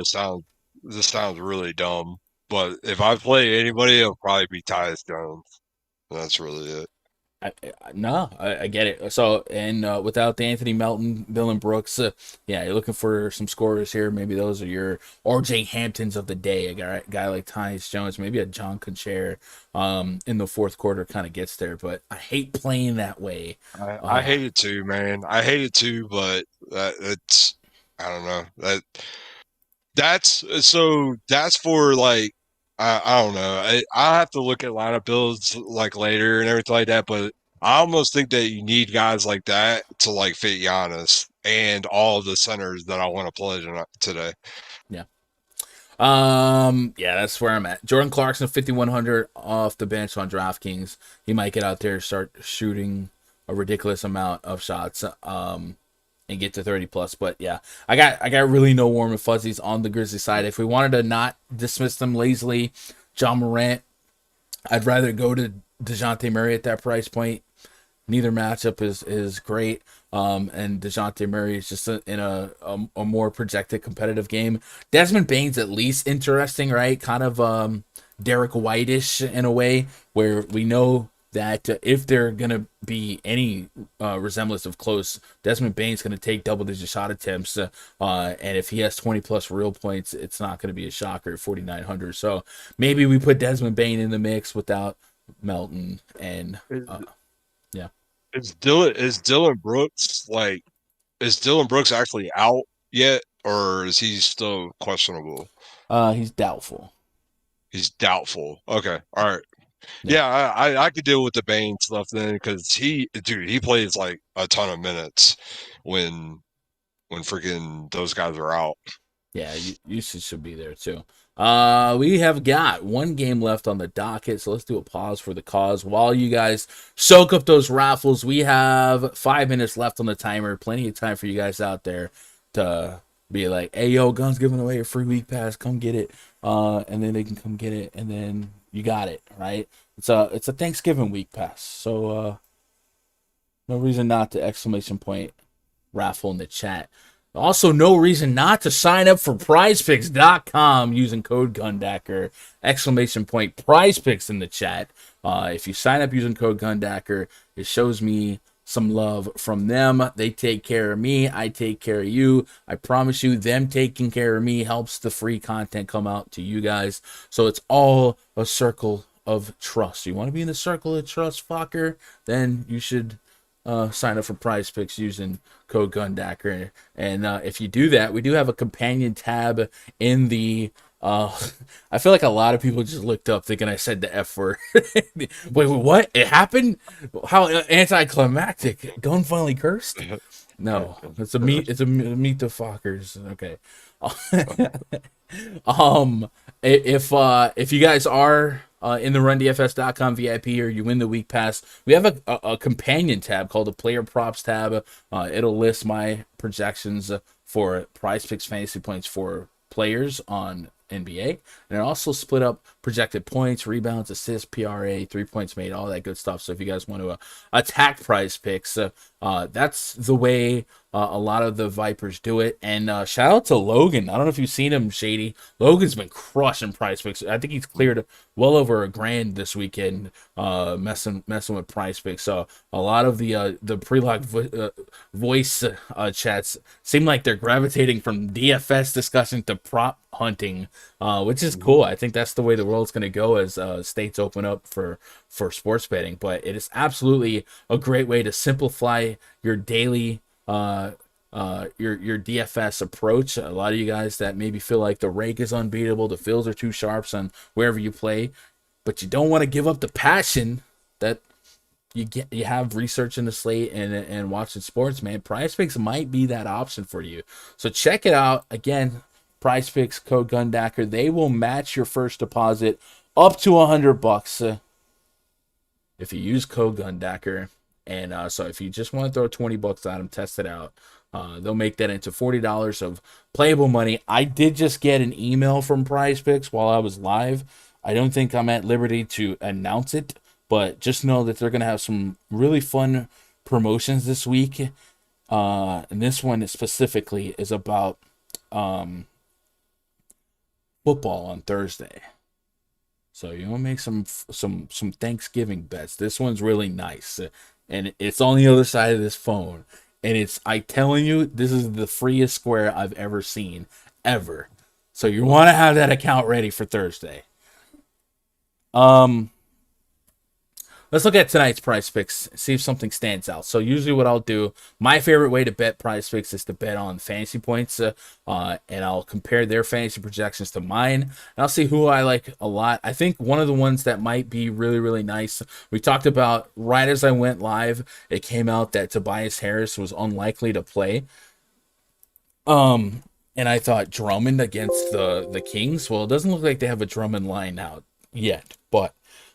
this sounds really dumb, but if I play anybody, it'll probably be Tyus Jones. That's really it. I get it. So, and without the Anthony Melton, Dylan Brooks, yeah, you're looking for some scorers here. Maybe those are your RJ Hamptons of the day. A guy like Tyus Jones, maybe a John Concher in the fourth quarter kind of gets there. But I hate playing that way. I hate it too, man. I hate it too, but it's I don't know that's for like I don't know. I have to look at lineup builds like later and everything like that, but I almost think that you need guys like that to like fit Giannis and all of the centers that I want to play today. Yeah. Yeah, that's where I'm at. Jordan Clarkson, 5,100 off the bench on DraftKings. He might get out there, start shooting a ridiculous amount of shots, and get to 30 plus. But yeah, I got really no warm and fuzzies on the Grizzlies side. If we wanted to not dismiss them lazily, John Morant, I'd rather go to DeJounte Murray at that price point. Neither matchup is great. And DeJounte Murray is just in a more projected competitive game. Desmond Bain's at least interesting, right? Kind of Derek White-ish in a way, where we know that if they're going to be any resemblance of close, Desmond Bain's going to take double-digit shot attempts. And if he has 20-plus real points, it's not going to be a shocker at 4,900. So maybe we put Desmond Bain in the mix without Melton. And, yeah. Is Dylan Brooks actually out yet, or is he still questionable? He's doubtful. He's doubtful. Okay, all right. Yeah, I could deal with the Bane stuff then, because he plays like a ton of minutes when freaking those guys are out. Yeah, usage should be there too. We have got one game left on the docket, so let's do a pause for the cause. While you guys soak up those raffles, we have 5 minutes left on the timer. Plenty of time for you guys out there to be like, hey, yo, Gun's giving away a free week pass. Come get it. And then they can come get it, and then you got it, right? It's a Thanksgiving week pass, so no reason not to exclamation point raffle in the chat. Also, no reason not to sign up for PrizePicks.com using code GUNDACKER, exclamation point PrizePicks in the chat. If you sign up using code GUNDACKER, it shows me some love from them. They take care of me. I take care of you. I promise you, them taking care of me helps the free content come out to you guys. So it's all a circle of trust. You want to be in the circle of trust, fucker? Then you should sign up for PrizePicks using code GUNDACKER. And if you do that, we do have a companion tab in the Uh, I feel like a lot of people just looked up thinking I said the F word. Wait, what? It happened? How anticlimactic? Gun finally cursed? No, it's a meet. It's a meet the fuckers. Okay. If you guys are in the RunDFS.com VIP or you win the week pass, we have a companion tab called the Player Props tab. It'll list my projections for Prize Picks fantasy points for players on NBA, and it also split up projected points, rebounds, assists, PRA, 3 points made, all that good stuff. So if you guys want to attack Prize Picks, that's the way a lot of the Vipers do it. And shout out to Logan. I don't know if you've seen him, Shady. Logan's been crushing Prize Picks. I think he's cleared well over $1,000 this weekend, messing with Prize Picks. So a lot of the pre-lock voice chats seem like they're gravitating from DFS discussion to prop hunting, which is cool. I think that's the way the world's going to go as states open up for sports betting. But it is absolutely a great way to simplify your daily your DFS approach. A lot of you guys that maybe feel like the rake is unbeatable, the fields are too sharps on wherever you play, but you don't want to give up the passion that you have researching the slate and watching sports, man. Prize Picks might be that option for you. So check it out. Again, Prize Picks code Gundacker. They will match your first deposit up to $100 if you use code Gundacker. And so if you just want to throw $20 at them, test it out. They'll make that into $40 of playable money. I did just get an email from Prize Picks while I was live. I don't think I'm at liberty to announce it, but just know that they're going to have some really fun promotions this week. And this one specifically is about football on Thursday. So you want to make some Thanksgiving bets. This one's really nice. And it's on the other side of this phone. And I telling you, this is the freest square I've ever seen, ever. So you want to have that account ready for Thursday. Let's look at tonight's Prize Picks, see if something stands out. So usually what I'll do, my favorite way to bet Prize Picks is to bet on fantasy points, and I'll compare their fantasy projections to mine, and I'll see who I like a lot. I think one of the ones that might be really, really nice, we talked about right as I went live, it came out that Tobias Harris was unlikely to play. And I thought Drummond against the Kings. Well, it doesn't look like they have a Drummond line out yet, but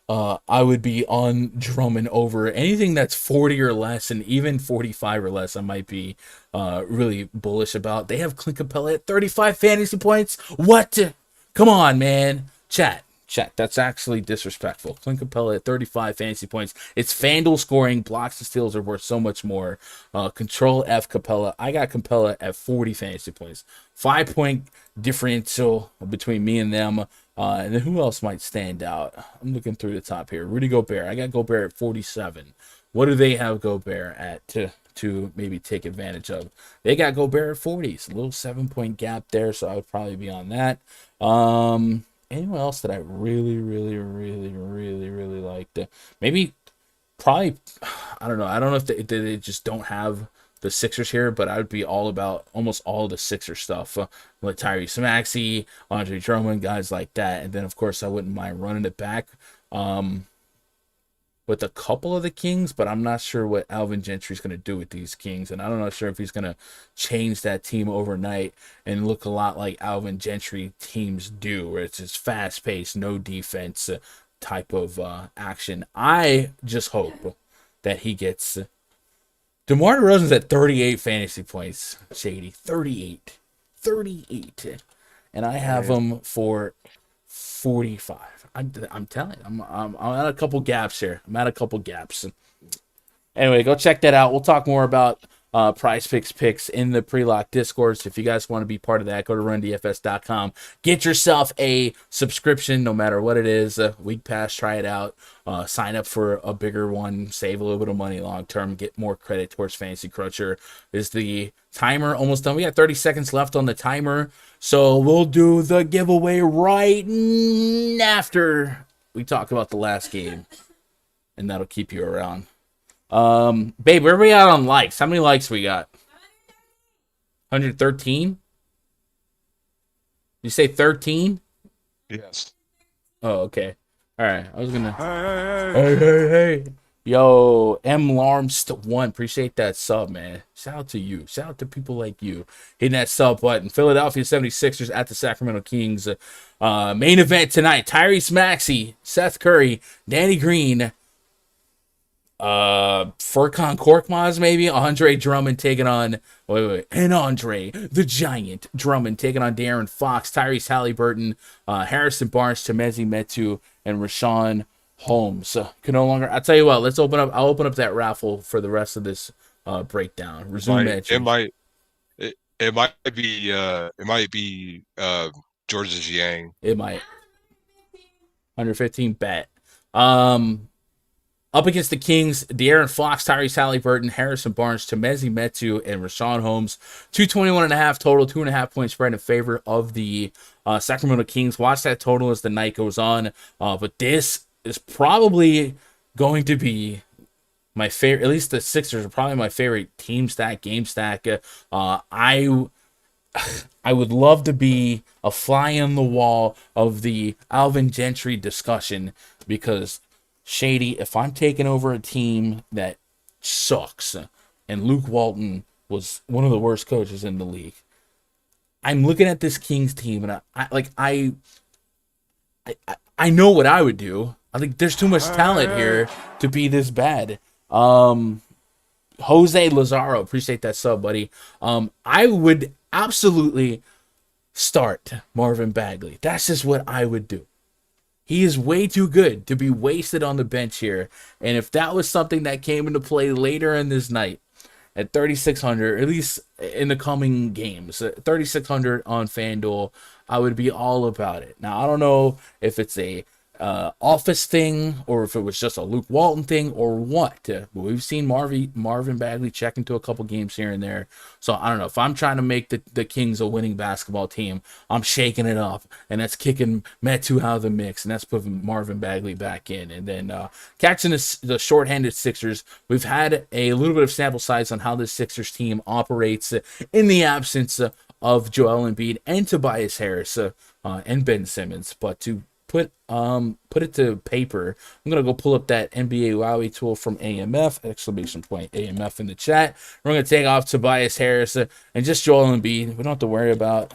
I would be on Drummond over anything that's 40 or less, and even 45 or less I might be really bullish about. They have Clint Capella at 35 fantasy points. What? Come on, man. Chat. That's actually disrespectful. Clint Capella at 35 fantasy points. It's Fanduel scoring. Blocks and steals are worth so much more. Control F Capella. I got Capella at 40 fantasy points. 5-point differential between me and them. And then who else might stand out? I'm looking through the top here. Rudy Gobert. I got Gobert at 47. What do they have Gobert at to maybe take advantage of? They got Gobert at 40. It's a little 7-point gap there, so I would probably be on that. Anyone else that I really, really, really, really, really liked? Probably, I don't know. I don't know if they just don't have the Sixers here, but I would be all about almost all the Sixers stuff. Like Tyrese Maxey, Andre Drummond, guys like that. And then, of course, I wouldn't mind running it back with a couple of the Kings, but I'm not sure what Alvin Gentry's going to do with these Kings. And I'm not sure if he's going to change that team overnight and look a lot like Alvin Gentry teams do, where it's just fast-paced, no defense type of action. I just hope that he gets... DeMar DeRozan's at 38 fantasy points, Shady. 38. And I have him for 45. I'm telling you, I'm at a couple gaps here. Anyway, go check that out. We'll talk more about Prize picks in the pre-lock discourse. If you guys want to be part of that, go to rundfs.com. Get yourself a subscription, no matter what it is. Week pass, try it out. Sign up for a bigger one. Save a little bit of money long term. Get more credit towards Fantasy Cruncher. Is the timer almost done? We got 30 seconds left on the timer. So we'll do the giveaway right after we talk about the last game. And that'll keep you around. Babe, where are we at on likes? How many likes we got? 113? You say 13? Yes. Oh, okay. All right. I was gonna. Hey, hey, hey. Yo, M Larmst one. Appreciate that sub, man. Shout out to you. Shout out to people like you hitting that sub button. Philadelphia 76ers at the Sacramento Kings. Main event tonight. Tyrese Maxey, Seth Curry, Danny Green, Furkan Korkmaz, maybe Andre Drummond taking on and Andre the Giant Drummond taking on Darren Fox, Tyrese Halliburton, Harrison Barnes, Temezi Metu, and Rashawn Holmes. Can no longer. I'll tell you what. Let's open up. I'll open up that raffle for the rest of this breakdown. Resume Might it matches. might it might be George's Yang. It might 115 bet. Um, Up against the Kings, De'Aaron Fox, Tyrese Halliburton, Harrison Barnes, Temezi Metu, and Rashawn Holmes. 221.5 total, 2.5 point spread in favor of the Sacramento Kings. Watch that total as the night goes on. But this is probably going to be my favorite. At least the Sixers are probably my favorite team stack, game stack. I would love to be a fly on the wall of the Alvin Gentry discussion because Shady, if I'm taking over a team that sucks and Luke Walton was one of the worst coaches in the league, I'm looking at this Kings team and I know what I would do. I think there's too much talent here to be this bad. Jose Lazaro, appreciate that sub, buddy. I would absolutely start Marvin Bagley. That's just what I would do. He is way too good to be wasted on the bench here. And if that was something that came into play later in this night at 3,600, at least in the coming games, 3,600 on FanDuel, I would be all about it. Now, I don't know if it's a office thing or if it was just a Luke Walton thing or what. But we've seen Marvin Bagley check into a couple games here and there. So I don't know. If I'm trying to make the Kings a winning basketball team, I'm shaking it up. And that's kicking Metu out of the mix. And that's putting Marvin Bagley back in. And then catching the shorthanded Sixers. We've had a little bit of sample size on how this Sixers team operates in the absence of Joel Embiid and Tobias Harris and Ben Simmons. But to put it to paper, I'm gonna go pull up that NBA Wowie tool from AMF, exclamation point AMF in the chat. We're gonna take off Tobias Harris and just Joel Embiid. We don't have to worry about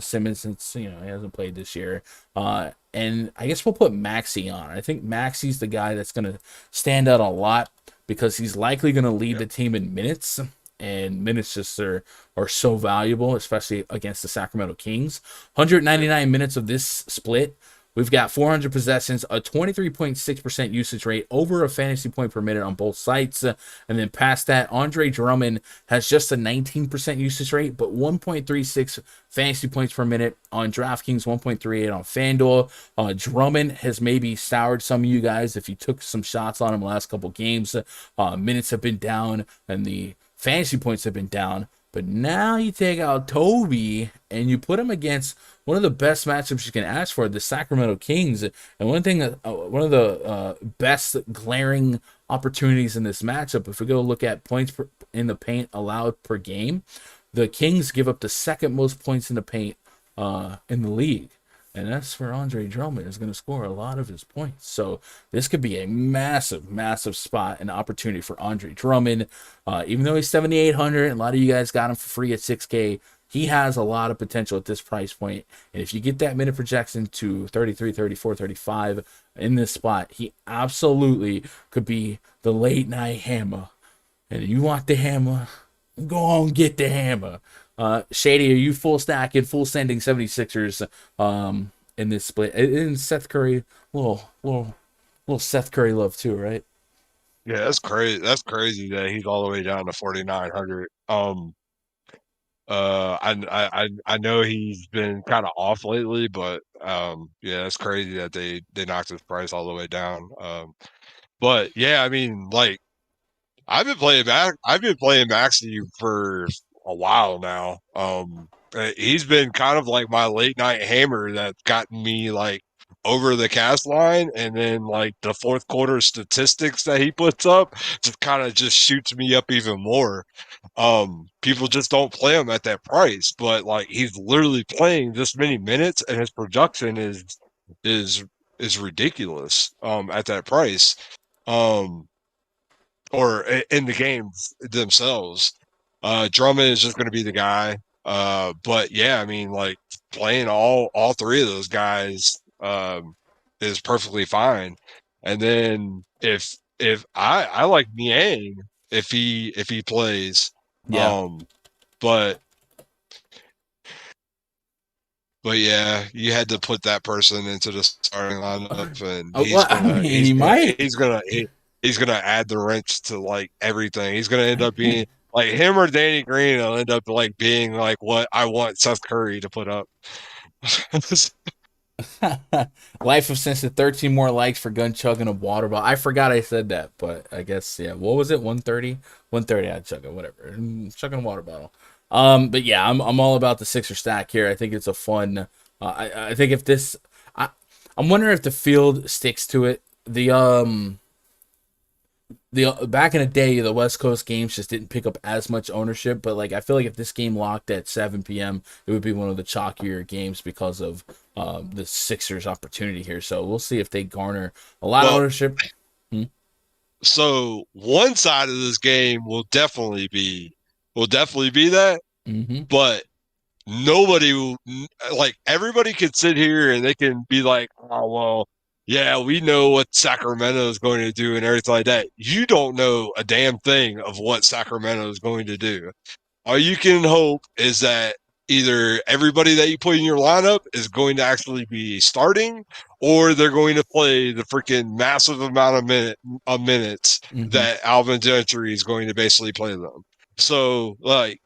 Simmons since he hasn't played this year. And I guess we'll put Maxey on. I think Maxey's the guy that's gonna stand out a lot because he's likely gonna lead the team in minutes. And minutes just are so valuable, especially against the Sacramento Kings. 199 minutes of this split. We've got 400 possessions, a 23.6% usage rate, over a fantasy point per minute on both sites. And then past that, Andre Drummond has just a 19% usage rate, but 1.36 fantasy points per minute on DraftKings, 1.38 on FanDuel. Drummond has maybe soured some of you guys if you took some shots on him last couple games. Minutes have been down and the fantasy points have been down. But now you take out Toby and you put him against one of the best matchups you can ask for, the Sacramento Kings. And one of the best glaring opportunities in this matchup, if we go look at points in the paint allowed per game, the Kings give up the second most points in the paint in the league. And that's where Andre Drummond is going to score a lot of his points. So this could be a massive, massive spot and opportunity for Andre Drummond. Even though he's 7,800, a lot of you guys got him for free at 6K. He has a lot of potential at this price point. And if you get that minute projection to 33, 34, 35 in this spot, he absolutely could be the late night hammer. And if you want the hammer, go on get the hammer. Shady, are you full stack and full sending 76ers in this split? And Seth Curry, little Seth Curry love too, right? Yeah, that's crazy. That's crazy that he's all the way down to 4,900. I know he's been kind of off lately, but yeah, it's crazy that they knocked his price all the way down. But yeah, I mean, like I've been playing Maxi for a while now. He's been kind of like my late night hammer that's gotten me like over the cast line, and then like the fourth quarter statistics that he puts up just kind of just shoots me up even more. People just don't play him at that price, but like he's literally playing this many minutes, and his production is is ridiculous at that price. Or in the games themselves. Drummond is just going to be the guy. But yeah, I mean, like playing all three of those guys is perfectly fine. And then if I like Niang if he plays, Yeah. but yeah, you had to put that person into the starting lineup, and Well, I mean, he might. he's gonna add the wrench to like everything. He's gonna end up being like him or Danny Green. Will end up like being like what I want Seth Curry to put up. Life of Sense at 13 more likes for gun chugging a water bottle. I forgot I said that, but I guess yeah. What was it? 130? 130. I'd chug it. Whatever. Chugging a water bottle. But yeah, I'm all about the Sixer stack here. I think it's a fun. I think if this, I'm wondering if the field sticks to it. The back in the day, the West Coast games just didn't pick up as much ownership. But like, I feel like if this game locked at 7 p.m., it would be one of the chalkier games because of the Sixers' opportunity here. So we'll see if they garner a lot of ownership. So one side of this game will definitely be that, but nobody will, like everybody can sit here and they can be like, oh well, yeah, we know what Sacramento is going to do and everything like that. You don't know a damn thing of what Sacramento is going to do. All you can hope is that either everybody that you put in your lineup is going to actually be starting, or they're going to play the freaking massive amount of minutes that Alvin Gentry is going to basically play them. So, like,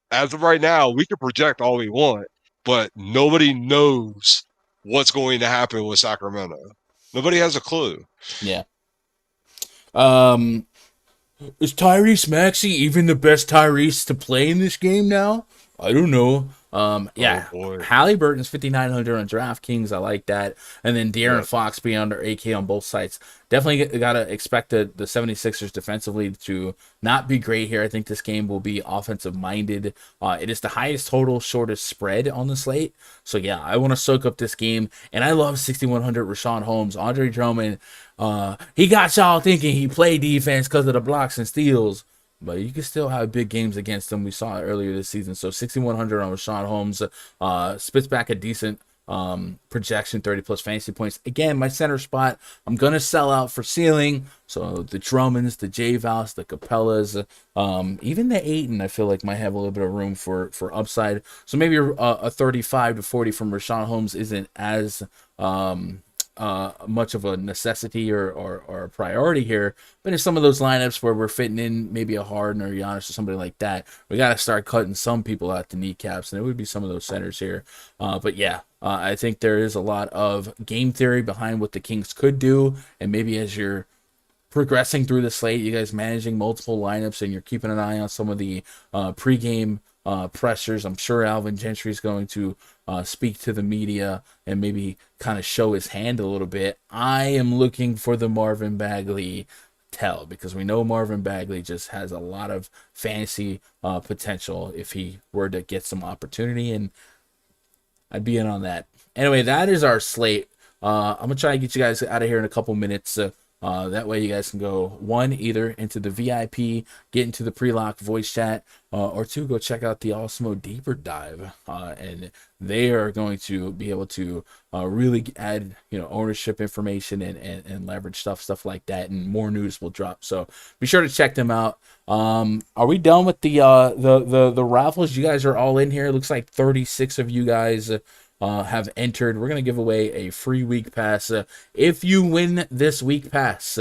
as of right now, we can project all we want, but nobody knows what's going to happen with Sacramento. Nobody has a clue. Yeah. Is Tyrese Maxey even the best Tyrese to play in this game now? I don't know. Yeah, Halliburton's 5,900 on DraftKings. I like that. And then De'Aaron Fox being under AK on both sides. Definitely got to expect the 76ers defensively to not be great here. I think this game will be offensive minded. It is the highest total, shortest spread on the slate. So yeah, I want to soak up this game. And I love 6,100 Rashawn Holmes. Andre Drummond, he got y'all thinking he played defense because of the blocks and steals. But you can still have big games against them. We saw it earlier this season. So 6,100 on Rashawn Holmes. Spits back a decent projection, 30-plus fantasy points. Again, my center spot, I'm going to sell out for ceiling. So the Drummonds, the J-Vals, the Capellas, even the Ayton, I feel like might have a little bit of room for upside. So maybe a 35 to 40 from Rashawn Holmes isn't as much of a necessity or a priority here, but in some of those lineups where we're fitting in maybe a Harden or Giannis or somebody like that, we got to start cutting some people out the kneecaps, and it would be some of those centers here. But yeah, I think there is a lot of game theory behind what the Kings could do, and maybe as you're progressing through the slate, you guys managing multiple lineups, and you're keeping an eye on some of the pregame pressures. I'm sure Alvin Gentry is going to speak to the media and maybe kind of show his hand a little bit. I am looking for the Marvin Bagley tell, because we know Marvin Bagley just has a lot of fantasy potential if he were to get some opportunity, and I'd be in on that. Anyway, that is our slate. I'm going to try to get you guys out of here in a couple minutes. That way you guys can go, one, either into the VIP, get into the pre-lock voice chat, or two, go check out the Awesemo Deeper Dive. And they are going to be able to really add, ownership information and leverage stuff like that, and more news will drop. So be sure to check them out. Are we done with the raffles? You guys are all in here. It looks like 36 of you guys have entered. We're going to give away a free week pass. If you win this week pass,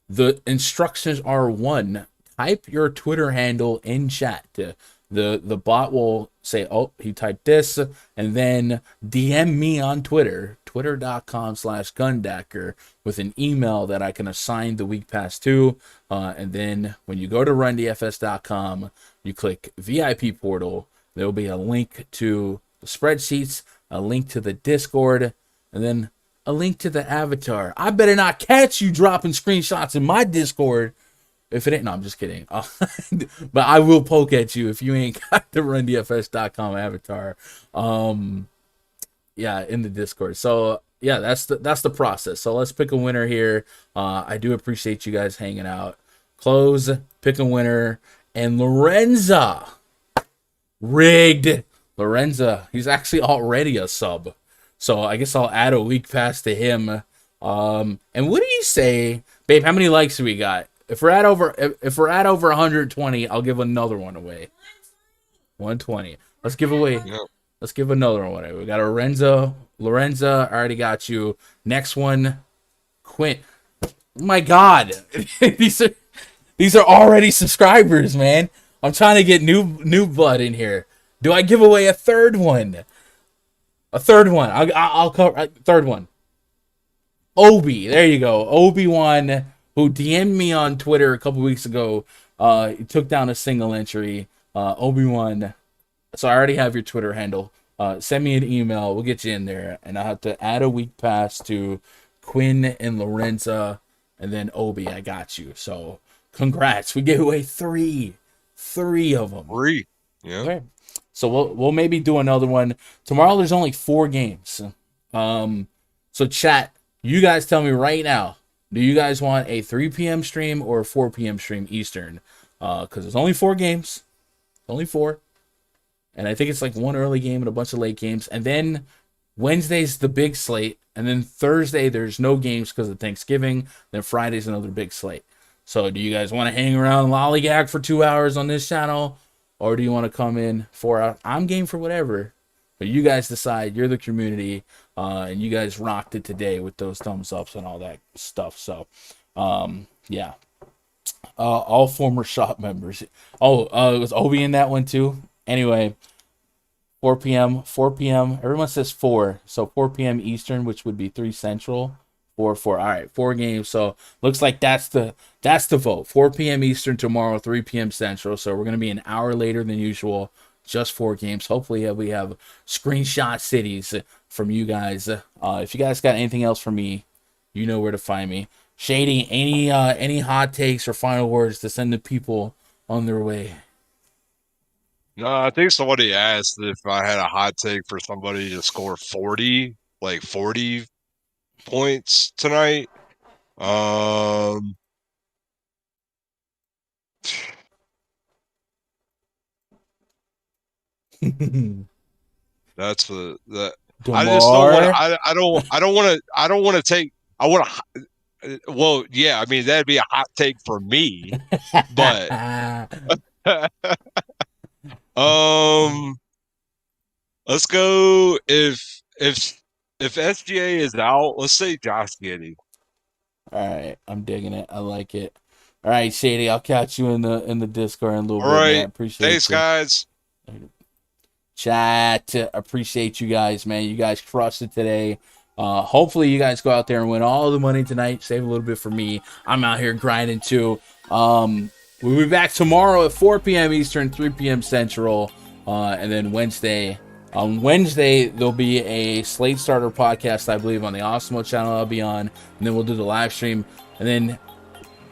the instructions are: one, type your Twitter handle in chat. The bot will say, oh, he typed this, and then DM me on Twitter, twitter.com/Gundacker, with an email that I can assign the week pass to. And then when you go to rundfs.com, you click VIP portal. There will be a link to the spreadsheets, a link to the Discord, and then a link to the avatar. I better not catch you dropping screenshots in my Discord. If it ain't, no, I'm just kidding. But I will poke at you if you ain't got the rundfs.com avatar. Yeah, in the Discord. So yeah, that's the process. So let's pick a winner here. I do appreciate you guys hanging out. Close, pick a winner, and Lorenza rigged. Lorenza, he's actually already a sub, so I guess I'll add a week pass to him. And what do you say, babe? How many likes do we got? If we're at over 120, I'll give another one away. 120. Let's give away. Yep. Let's give another one away. We got Lorenza. I already got you. Next one, Quint. Oh my God, these are already subscribers, man. I'm trying to get new blood in here. Do I give away a third one? I'll cover third one. Obi, there you go. Obi-Wan, who DM'd me on Twitter a couple weeks ago. He took down a single entry. Obi-Wan. So I already have your Twitter handle. Send me an email. We'll get you in there. And I'll have to add a week pass to Quinn and Lorenza. And then Obi, I got you. So congrats. We gave away three of them. Three. Yeah. Okay. So we'll maybe do another one. Tomorrow there's only 4 games. So chat, you guys tell me right now. Do you guys want a 3 p.m. stream or a 4 p.m. stream Eastern? Because there's only 4 games. Only 4. And I think it's like one early game and a bunch of late games. And then Wednesday's the big slate. And then Thursday, there's no games because of Thanksgiving. Then Friday's another big slate. So do you guys want to hang around lollygag for 2 hours on this channel? Or do you want to come in 4 hours? I'm game for whatever. But you guys decide. You're the community. And you guys rocked it today with those thumbs ups and all that stuff. So, yeah. All former shop members. It was Obi in that one too. Anyway, 4 p.m. Everyone says 4. So 4 p.m. Eastern, which would be 3 Central. 4. All right, 4 games. So looks like that's the vote. 4 p.m. Eastern tomorrow, 3 p.m. Central. So we're gonna be an hour later than usual. Just 4 games. Hopefully we have screenshot cities from you guys. If you guys got anything else for me, you know where to find me. Shady, any hot takes or final words to send the people on their way? No, I think somebody asked if I had a hot take for somebody to score 40 points tonight. That's that. I just don't want. I don't want to take. I want to. Well, yeah. I mean, that'd be a hot take for me, but let's go. If SGA is out, let's say Josh Giddey. All right, I'm digging it. I like it. All right, Shady, I'll catch you in the Discord in a little bit. All right, man. Appreciate thanks, you. guys. Chat, appreciate you guys, man. You guys crushed it today. Hopefully you guys go out there and win all the money tonight. Save a little bit for me. I'm out here grinding too. We'll be back tomorrow at 4 p.m. Eastern, 3 p.m. Central, and then Wednesday. On Wednesday, there'll be a Slate Starter podcast, I believe, on the Osmo channel I'll be on, and then we'll do the live stream, and then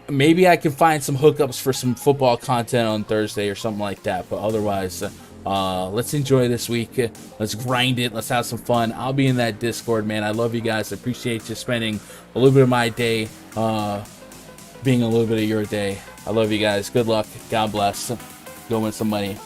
maybe I can find some hookups for some football content on Thursday or something like that. But otherwise, let's enjoy this week. Let's grind it. Let's have some fun. I'll be in that Discord, man. I love you guys. I appreciate you spending a little bit of my day being a little bit of your day. I love you guys. Good luck. God bless. Go win some money.